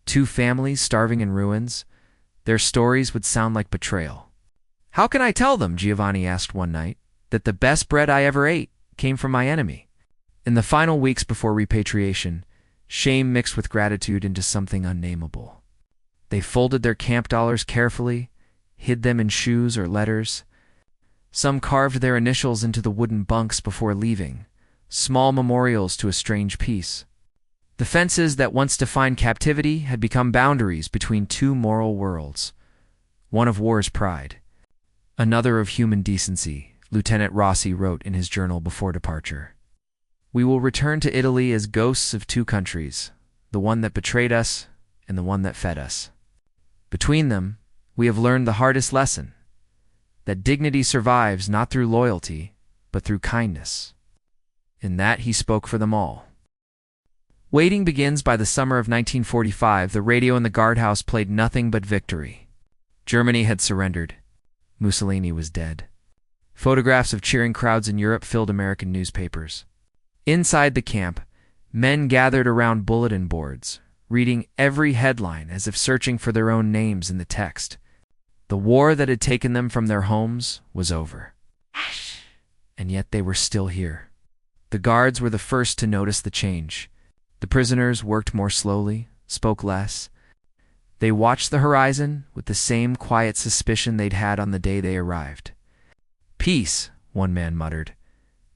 Two families starving in ruins, their stories would sound like betrayal. "How can I tell them," Giovanni asked one night, "that the best bread I ever ate came from my enemy?" In the final weeks before repatriation, shame mixed with gratitude into something unnameable. They folded their camp dollars carefully, hid them in shoes or letters. Some carved their initials into the wooden bunks before leaving, small memorials to a strange peace. The fences that once defined captivity had become boundaries between two moral worlds, one of war's pride, another of human decency, Lieutenant Rossi wrote in his journal before departure. "We will return to Italy as ghosts of two countries, the one that betrayed us and the one that fed us. Between them, we have learned the hardest lesson, that dignity survives not through loyalty, but through kindness." In that he spoke for them all. Waiting begins. By the summer of 1945, the radio in the guardhouse played nothing but victory. Germany had surrendered. Mussolini was dead. Photographs of cheering crowds in Europe filled American newspapers. Inside the camp, men gathered around bulletin boards, reading every headline as if searching for their own names in the text. The war that had taken them from their homes was over. And yet they were still here. The guards were the first to notice the change. The prisoners worked more slowly, spoke less. They watched the horizon with the same quiet suspicion they'd had on the day they arrived. "Peace," one man muttered,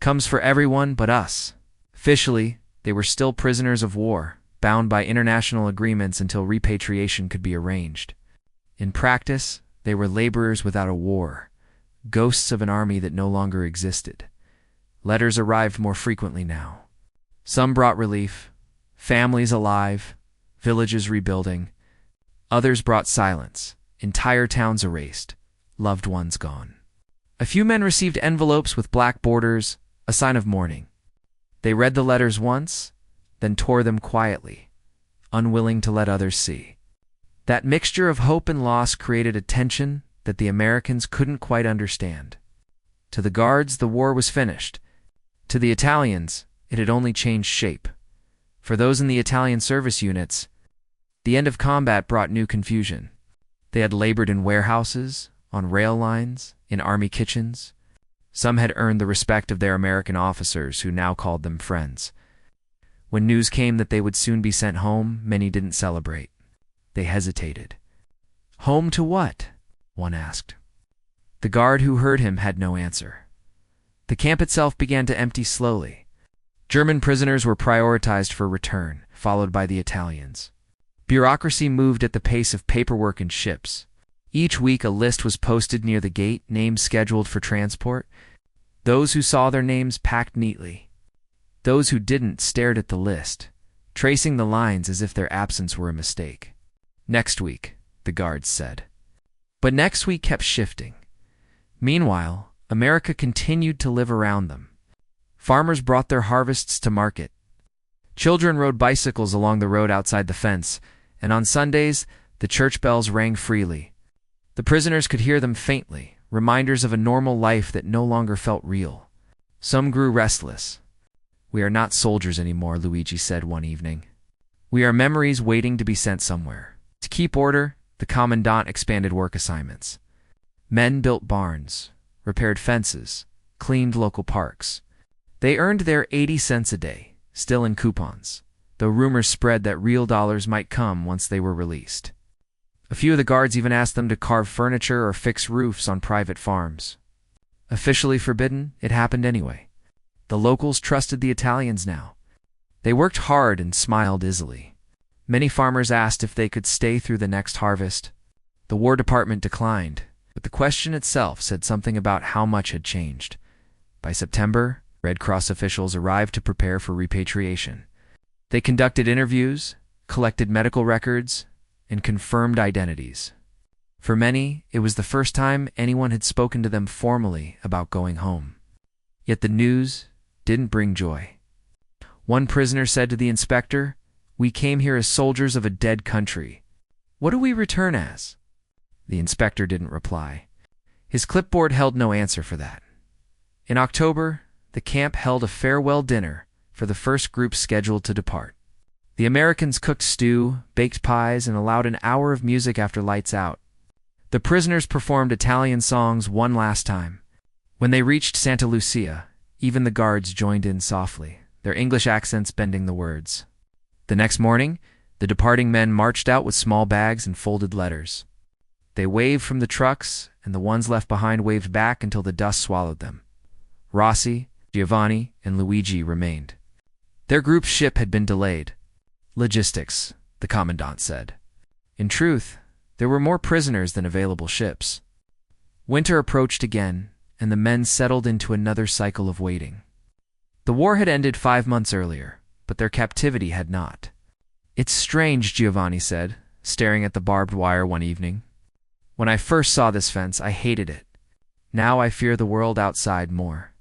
"comes for everyone but us." Officially, they were still prisoners of war, bound by international agreements until repatriation could be arranged. In practice, they were laborers without a war, ghosts of an army that no longer existed. Letters arrived more frequently now. Some brought relief, families alive, villages rebuilding. Others brought silence, entire towns erased, loved ones gone. A few men received envelopes with black borders, a sign of mourning. They read the letters once, then tore them quietly, unwilling to let others see. That mixture of hope and loss created a tension that the Americans couldn't quite understand. To the guards, the war was finished. To the Italians, it had only changed shape. For those in the Italian service units, the end of combat brought new confusion. They had labored in warehouses, on rail lines, in army kitchens. Some had earned the respect of their American officers, who now called them friends. When news came that they would soon be sent home, many didn't celebrate. They hesitated. "Home to what?" one asked. The guard who heard him had no answer. The camp itself began to empty slowly. German prisoners were prioritized for return, followed by the Italians. Bureaucracy moved at the pace of paperwork and ships. Each week a list was posted near the gate, names scheduled for transport. Those who saw their names packed neatly. Those who didn't stared at the list, tracing the lines as if their absence were a mistake. "Next week," the guards said. But next week kept shifting. Meanwhile, America continued to live around them. Farmers brought their harvests to market. Children rode bicycles along the road outside the fence, and on Sundays, the church bells rang freely. The prisoners could hear them faintly, reminders of a normal life that no longer felt real. Some grew restless. "We are not soldiers anymore," Luigi said one evening. "We are memories waiting to be sent somewhere." To keep order, the commandant expanded work assignments. Men built barns, repaired fences, cleaned local parks. They earned their 80 cents a day, still in coupons, though rumors spread that real dollars might come once they were released. A few of the guards even asked them to carve furniture or fix roofs on private farms. Officially forbidden, it happened anyway. The locals trusted the Italians now. They worked hard and smiled easily. Many farmers asked if they could stay through the next harvest. The War Department declined, but the question itself said something about how much had changed. By September, Red Cross officials arrived to prepare for repatriation. They conducted interviews, collected medical records, and confirmed identities. For many, it was the first time anyone had spoken to them formally about going home. Yet the news didn't bring joy. One prisoner said to the inspector, "We came here as soldiers of a dead country. What do we return as?" The inspector didn't reply. His clipboard held no answer for that. In October, the camp held a farewell dinner for the first group scheduled to depart. The Americans cooked stew, baked pies, and allowed an hour of music after lights out. The prisoners performed Italian songs one last time. When they reached Santa Lucia, even the guards joined in softly, their English accents bending the words. The next morning, the departing men marched out with small bags and folded letters. They waved from the trucks, and the ones left behind waved back until the dust swallowed them. Rossi, Giovanni, and Luigi remained. Their group's ship had been delayed. Logistics, the commandant said. In truth, there were more prisoners than available ships. Winter approached again, and the men settled into another cycle of waiting. The war had ended 5 months earlier, but their captivity had not. "It's strange," Giovanni said, staring at the barbed wire one evening. "When I first saw this fence, I hated it. Now I fear the world outside more."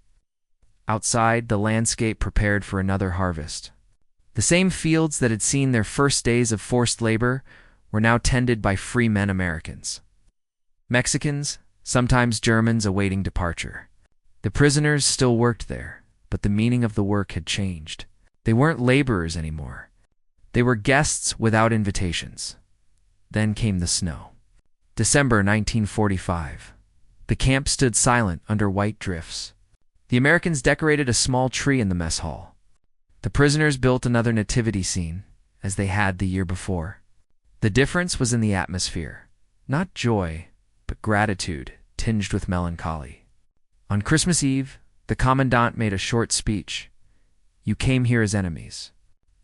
Outside, the landscape prepared for another harvest. The same fields that had seen their first days of forced labor were now tended by free men Americans. Mexicans, sometimes Germans, awaiting departure. The prisoners still worked there, but the meaning of the work had changed. They weren't laborers anymore. They were guests without invitations. Then came the snow. December 1945. The camp stood silent under white drifts. The Americans decorated a small tree in the mess hall. The prisoners built another nativity scene, as they had the year before. The difference was in the atmosphere. Not joy, but gratitude, tinged with melancholy. On Christmas Eve, the commandant made a short speech. "You came here as enemies.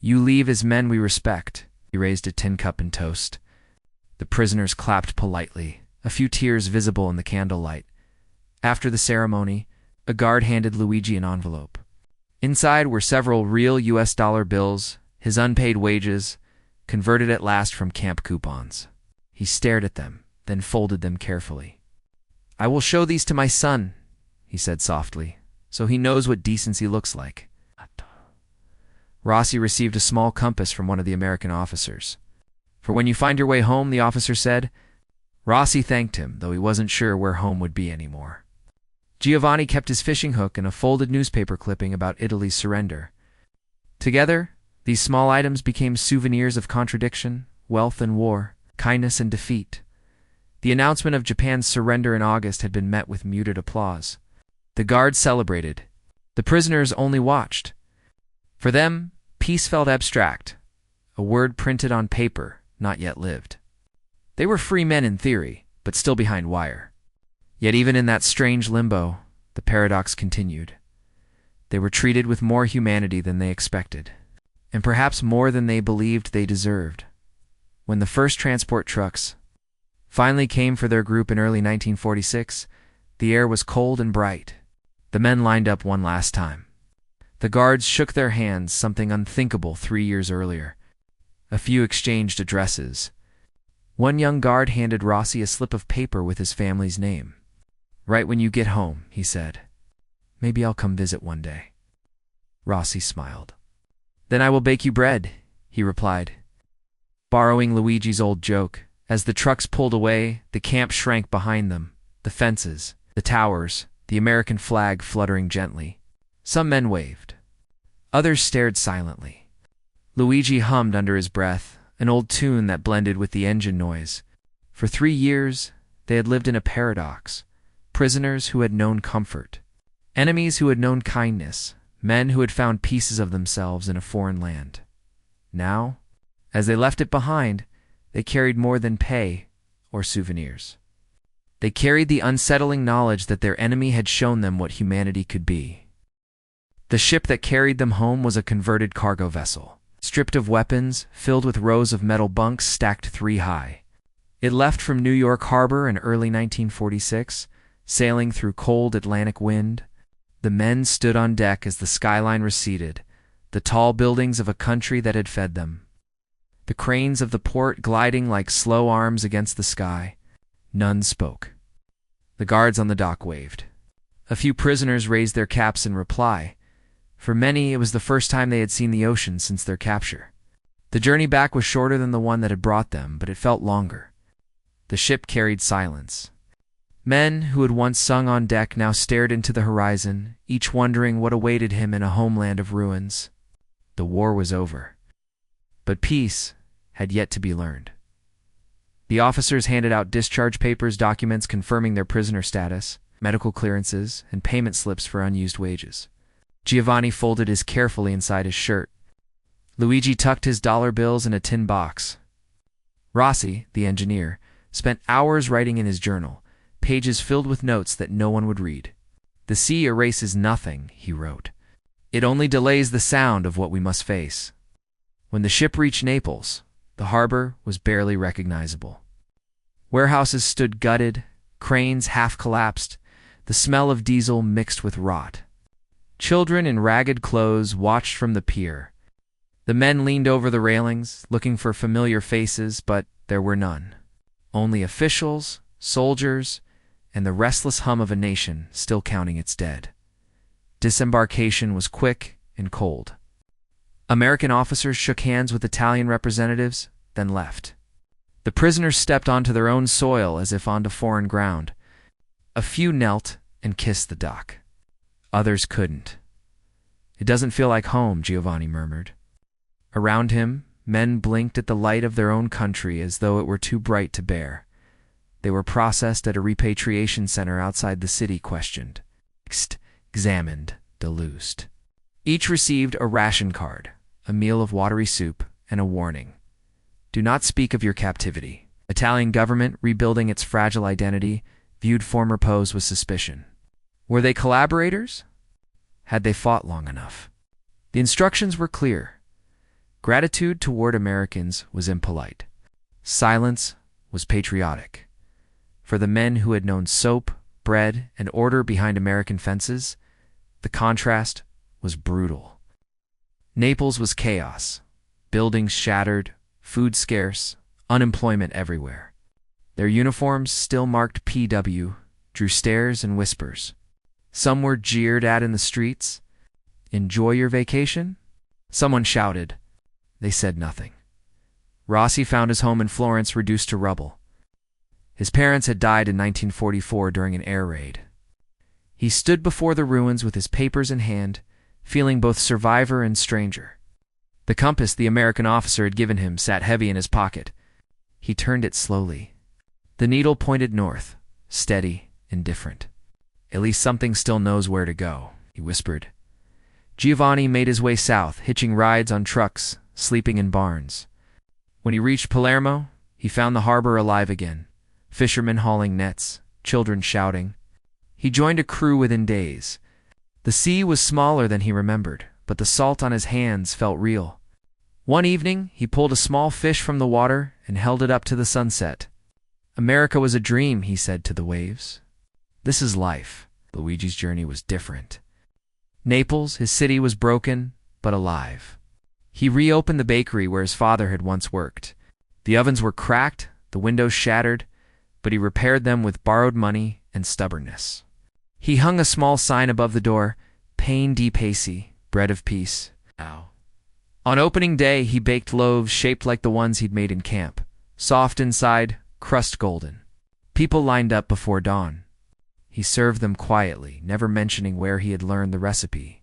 You leave as men we respect." He raised a tin cup in toast. The prisoners clapped politely, a few tears visible in the candlelight. After the ceremony, a guard handed Luigi an envelope. Inside were several real US dollar bills, his unpaid wages, converted at last from camp coupons. He stared at them, then folded them carefully. "I will show these to my son," he said softly, "so he knows what decency looks like." Rossi received a small compass from one of the American officers. "For when you find your way home," the officer said. Rossi thanked him, though he wasn't sure where home would be anymore. Giovanni kept his fishing hook and a folded newspaper clipping about Italy's surrender. Together, these small items became souvenirs of contradiction, wealth and war, kindness and defeat. The announcement of Japan's surrender in August had been met with muted applause. The guards celebrated. The prisoners only watched. For them, peace felt abstract, a word printed on paper, not yet lived. They were free men in theory, but still behind wire. Yet even in that strange limbo, the paradox continued. They were treated with more humanity than they expected, and perhaps more than they believed they deserved. When the first transport trucks finally came for their group in early 1946, the air was cold and bright. The men lined up one last time. The guards shook their hands, something unthinkable 3 years earlier. A few exchanged addresses. One young guard handed Rossi a slip of paper with his family's name. "Right when you get home," he said. "Maybe I'll come visit one day." Rossi smiled. "Then I will bake you bread," he replied. Borrowing Luigi's old joke, as the trucks pulled away, the camp shrank behind them, the fences, the towers, the American flag fluttering gently. Some men waved. Others stared silently. Luigi hummed under his breath, an old tune that blended with the engine noise. For 3 years, they had lived in a paradox. Prisoners who had known comfort, enemies who had known kindness, men who had found pieces of themselves in a foreign land. Now, as they left it behind, they carried more than pay, or souvenirs. They carried the unsettling knowledge that their enemy had shown them what humanity could be. The ship that carried them home was a converted cargo vessel, stripped of weapons, filled with rows of metal bunks stacked 3 high. It left from New York Harbor in early 1946, sailing through cold Atlantic wind. The men stood on deck as the skyline receded, the tall buildings of a country that had fed them. The cranes of the port gliding like slow arms against the sky. None spoke. The guards on the dock waved. A few prisoners raised their caps in reply. For many, it was the first time they had seen the ocean since their capture. The journey back was shorter than the one that had brought them, but it felt longer. The ship carried silence. Men who had once sung on deck now stared into the horizon, each wondering what awaited him in a homeland of ruins. The war was over. But peace had yet to be learned. The officers handed out discharge papers, documents confirming their prisoner status, medical clearances, and payment slips for unused wages. Giovanni folded his carefully inside his shirt. Luigi tucked his dollar bills in a tin box. Rossi, the engineer, spent hours writing in his journal, pages filled with notes that no one would read. "The sea erases nothing," he wrote. "It only delays the sound of what we must face." When the ship reached Naples, the harbor was barely recognizable. Warehouses stood gutted, cranes half collapsed, the smell of diesel mixed with rot. Children in ragged clothes watched from the pier. The men leaned over the railings, looking for familiar faces, but there were none. Only officials, soldiers, and the restless hum of a nation still counting its dead. Disembarkation was quick and cold. American officers shook hands with Italian representatives, then left. The prisoners stepped onto their own soil as if onto foreign ground. A few knelt and kissed the dock. Others couldn't. "It doesn't feel like home," Giovanni murmured. Around him, men blinked at the light of their own country as though it were too bright to bear. They were processed at a repatriation center outside the city, questioned, examined, delused. Each received a ration card, a meal of watery soup, and a warning. "Do not speak of your captivity." Italian government, rebuilding its fragile identity, viewed former POWs with suspicion. Were they collaborators? Had they fought long enough? The instructions were clear. Gratitude toward Americans was impolite. Silence was patriotic. For the men who had known soap, bread, and order behind American fences, the contrast was brutal. Naples was chaos. Buildings shattered, food scarce, unemployment everywhere. Their uniforms, still marked PW, drew stares and whispers. Some were jeered at in the streets. "Enjoy your vacation?" Someone shouted. They said nothing. Rossi found his home in Florence reduced to rubble. His parents had died in 1944 during an air raid. He stood before the ruins with his papers in hand, feeling both survivor and stranger. The compass the American officer had given him sat heavy in his pocket. He turned it slowly. The needle pointed north, steady, indifferent. "At least something still knows where to go," he whispered. Giovanni made his way south, hitching rides on trucks, sleeping in barns. When he reached Palermo, he found the harbor alive again, fishermen hauling nets, children shouting. He joined a crew within days. The sea was smaller than he remembered, but the salt on his hands felt real. One evening, he pulled a small fish from the water and held it up to the sunset. "America was a dream," he said to the waves. "This is life." Luigi's journey was different. Naples, his city, was broken, but alive. He reopened the bakery where his father had once worked. The ovens were cracked, the windows shattered, but he repaired them with borrowed money and stubbornness. He hung a small sign above the door, "Pane di Pace, bread of peace." On opening day, he baked loaves shaped like the ones he'd made in camp, soft inside, crust golden. People lined up before dawn. He served them quietly, never mentioning where he had learned the recipe.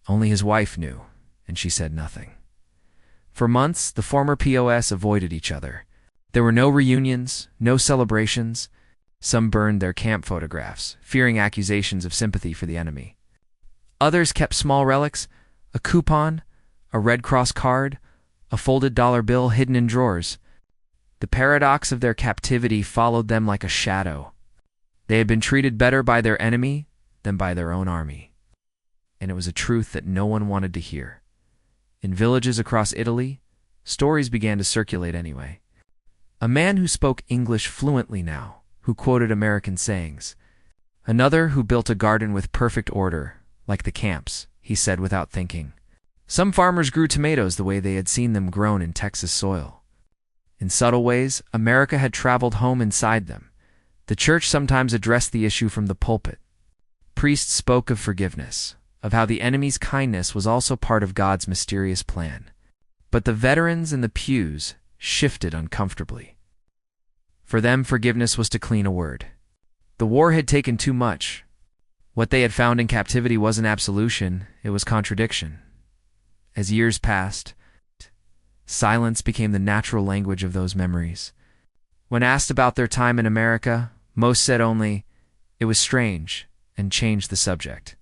Only his wife knew, and she said nothing. For months, the former POS avoided each other. There were no reunions, no celebrations. Some burned their camp photographs, fearing accusations of sympathy for the enemy. Others kept small relics, a coupon, a Red Cross card, a folded dollar bill hidden in drawers. The paradox of their captivity followed them like a shadow. They had been treated better by their enemy than by their own army. And it was a truth that no one wanted to hear. In villages across Italy, stories began to circulate anyway. A man who spoke English fluently now, who quoted American sayings. Another who built a garden with perfect order, like the camps, he said without thinking. Some farmers grew tomatoes the way they had seen them grown in Texas soil. In subtle ways, America had traveled home inside them. The church sometimes addressed the issue from the pulpit. Priests spoke of forgiveness, of how the enemy's kindness was also part of God's mysterious plan. But the veterans in the pews shifted uncomfortably. For them, forgiveness was to clean a word. The war had taken too much. What they had found in captivity wasn't absolution, it was contradiction. As years passed, silence became the natural language of those memories. When asked about their time in America, most said only, "It was strange," and changed the subject.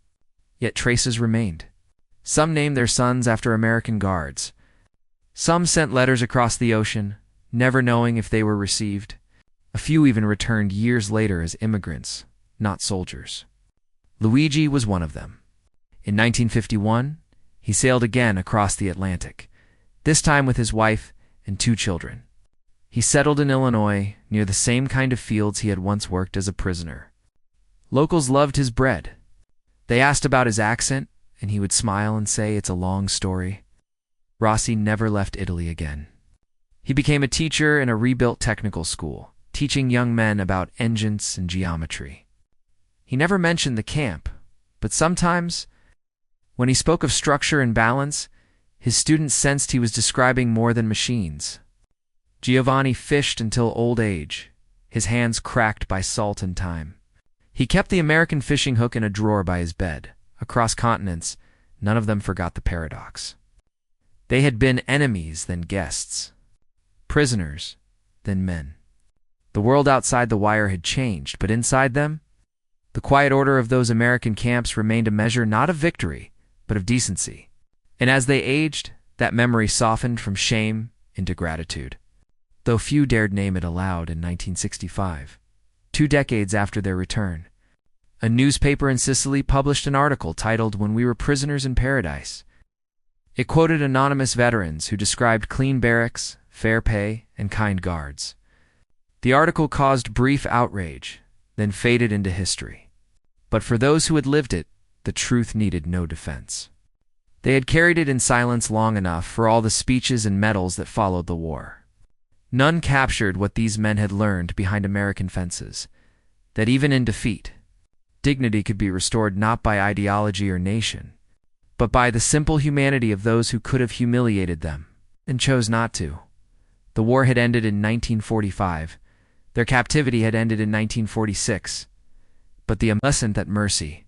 Yet traces remained. Some named their sons after American guards. Some sent letters across the ocean, never knowing if they were received. A few even returned years later as immigrants, not soldiers. Luigi was one of them. In 1951, he sailed again across the Atlantic, this time with his wife and 2 children. He settled in Illinois, near the same kind of fields he had once worked as a prisoner. Locals loved his bread. They asked about his accent, and he would smile and say, "It's a long story." Rossi never left Italy again. He became a teacher in a rebuilt technical school, teaching young men about engines and geometry. He never mentioned the camp, but sometimes, when he spoke of structure and balance, his students sensed he was describing more than machines. Giovanni fished until old age, his hands cracked by salt and time. He kept the American fishing hook in a drawer by his bed. Across continents, none of them forgot the paradox. They had been enemies, then guests. Prisoners, then men. The world outside the wire had changed, but inside them, the quiet order of those American camps remained a measure not of victory, but of decency. And as they aged, that memory softened from shame into gratitude. Though few dared name it aloud in 1965, 2 decades after their return. A newspaper in Sicily published an article titled "When We Were Prisoners in Paradise." It quoted anonymous veterans who described clean barracks, fair pay, and kind guards. The article caused brief outrage, then faded into history. But for those who had lived it, the truth needed no defense. They had carried it in silence long enough for all the speeches and medals that followed the war. None captured what these men had learned behind American fences, that even in defeat, dignity could be restored not by ideology or nation, but by the simple humanity of those who could have humiliated them and chose not to. The war had ended in 1945. Their captivity had ended in 1946. But the lesson that mercy,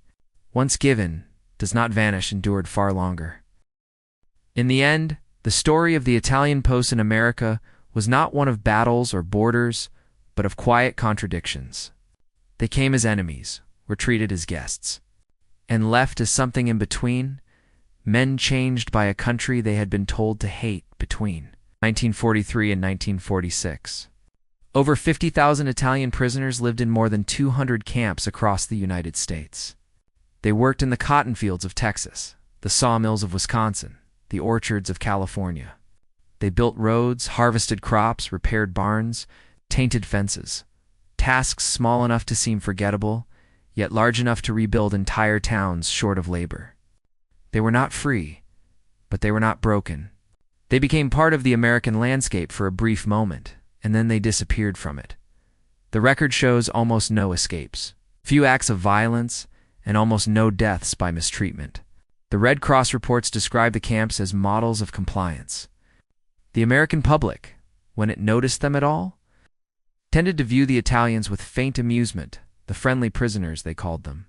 once given, does not vanish endured far longer. In the end, the story of the Italian posts in America was not one of battles or borders, but of quiet contradictions. They came as enemies, were treated as guests, and left as something in between, men changed by a country they had been told to hate between 1943 and 1946. Over 50,000 Italian prisoners lived in more than 200 camps across the United States. They worked in the cotton fields of Texas, the sawmills of Wisconsin, the orchards of California. They built roads, harvested crops, repaired barns, tainted fences. Tasks small enough to seem forgettable, yet large enough to rebuild entire towns short of labor. They were not free, but they were not broken. They became part of the American landscape for a brief moment, and then they disappeared from it. The record shows almost no escapes, few acts of violence, and almost no deaths by mistreatment. The Red Cross reports describe the camps as models of compliance. The American public, when it noticed them at all, tended to view the Italians with faint amusement, the friendly prisoners they called them.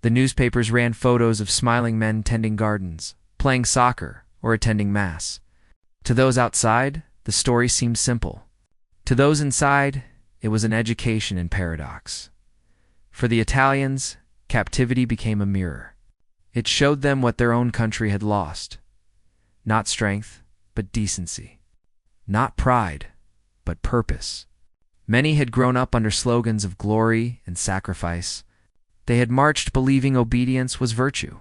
The newspapers ran photos of smiling men tending gardens, playing soccer, or attending mass. To those outside, the story seemed simple. To those inside, it was an education in paradox. For the Italians, captivity became a mirror. It showed them what their own country had lost. Not strength, but decency. Not pride, but purpose. Many had grown up under slogans of glory and sacrifice. They had marched believing obedience was virtue.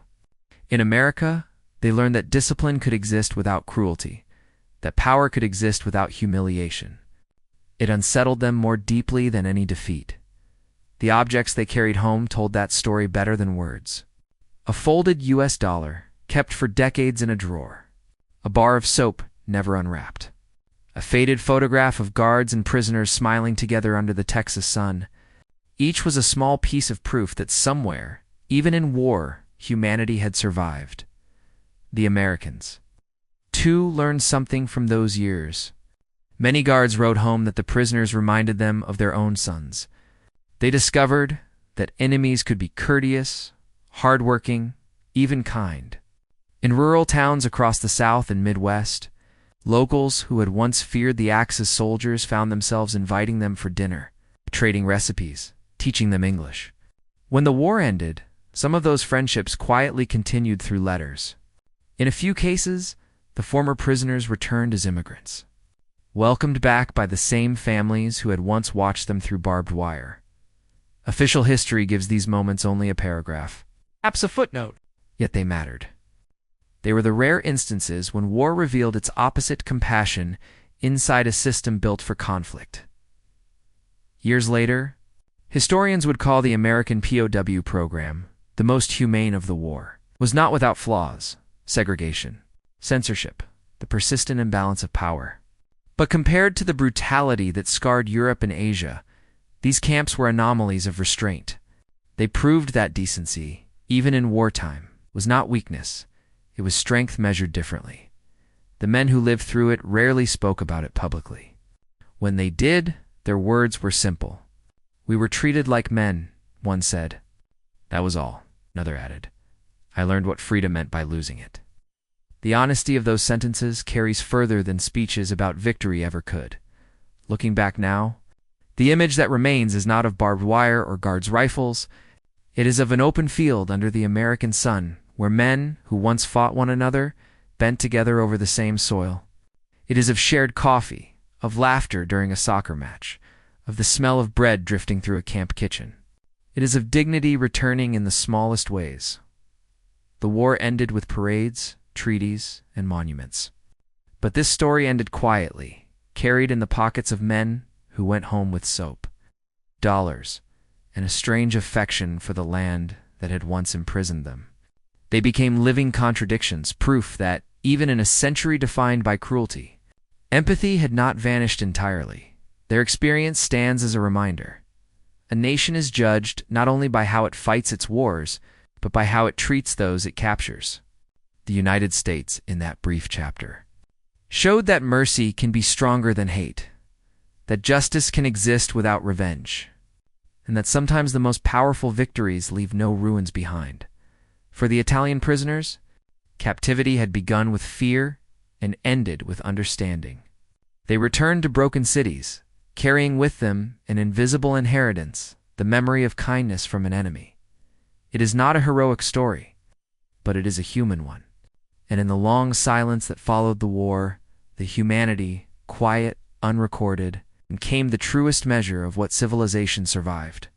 In America, they learned that discipline could exist without cruelty, that power could exist without humiliation. It unsettled them more deeply than any defeat. The objects they carried home told that story better than words. A folded US dollar, kept for decades in a drawer. A bar of soap, never unwrapped. A faded photograph of guards and prisoners smiling together under the Texas sun. Each was a small piece of proof that somewhere, even in war, humanity had survived. The Americans, too, learned something from those years. Many guards wrote home that the prisoners reminded them of their own sons. They discovered that enemies could be courteous, hardworking, even kind. In rural towns across the South and Midwest, locals who had once feared the Axis soldiers found themselves inviting them for dinner, trading recipes, teaching them English. When the war ended, some of those friendships quietly continued through letters. In a few cases, the former prisoners returned as immigrants, welcomed back by the same families who had once watched them through barbed wire. Official history gives these moments only a paragraph, perhaps a footnote, yet they mattered. They were the rare instances when war revealed its opposite, compassion, inside a system built for conflict. Years later, historians would call the American POW program the most humane of the war. It was not without flaws: segregation, censorship, the persistent imbalance of power. But compared to the brutality that scarred Europe and Asia, these camps were anomalies of restraint. They proved that decency, even in wartime, was not weakness. It was strength measured differently. The men who lived through it rarely spoke about it publicly. When they did, their words were simple. "We were treated like men," one said. "That was all," another added. "I learned what freedom meant by losing it." The honesty of those sentences carries further than speeches about victory ever could. Looking back now, the image that remains is not of barbed wire or guards' rifles. It is of an open field under the American sun, where men who once fought one another bent together over the same soil. It is of shared coffee, of laughter during a soccer match, of the smell of bread drifting through a camp kitchen. It is of dignity returning in the smallest ways. The war ended with parades, treaties, and monuments. But this story ended quietly, carried in the pockets of men who went home with soap, dollars, and a strange affection for the land that had once imprisoned them. They became living contradictions, proof that, even in a century defined by cruelty, empathy had not vanished entirely. Their experience stands as a reminder. A nation is judged not only by how it fights its wars, but by how it treats those it captures. The United States, in that brief chapter, showed that mercy can be stronger than hate, that justice can exist without revenge, and that sometimes the most powerful victories leave no ruins behind. For the Italian prisoners, captivity had begun with fear and ended with understanding. They returned to broken cities, carrying with them an invisible inheritance, the memory of kindness from an enemy. It is not a heroic story, but it is a human one. And in the long silence that followed the war, the humanity, quiet, unrecorded, became the truest measure of what civilization survived.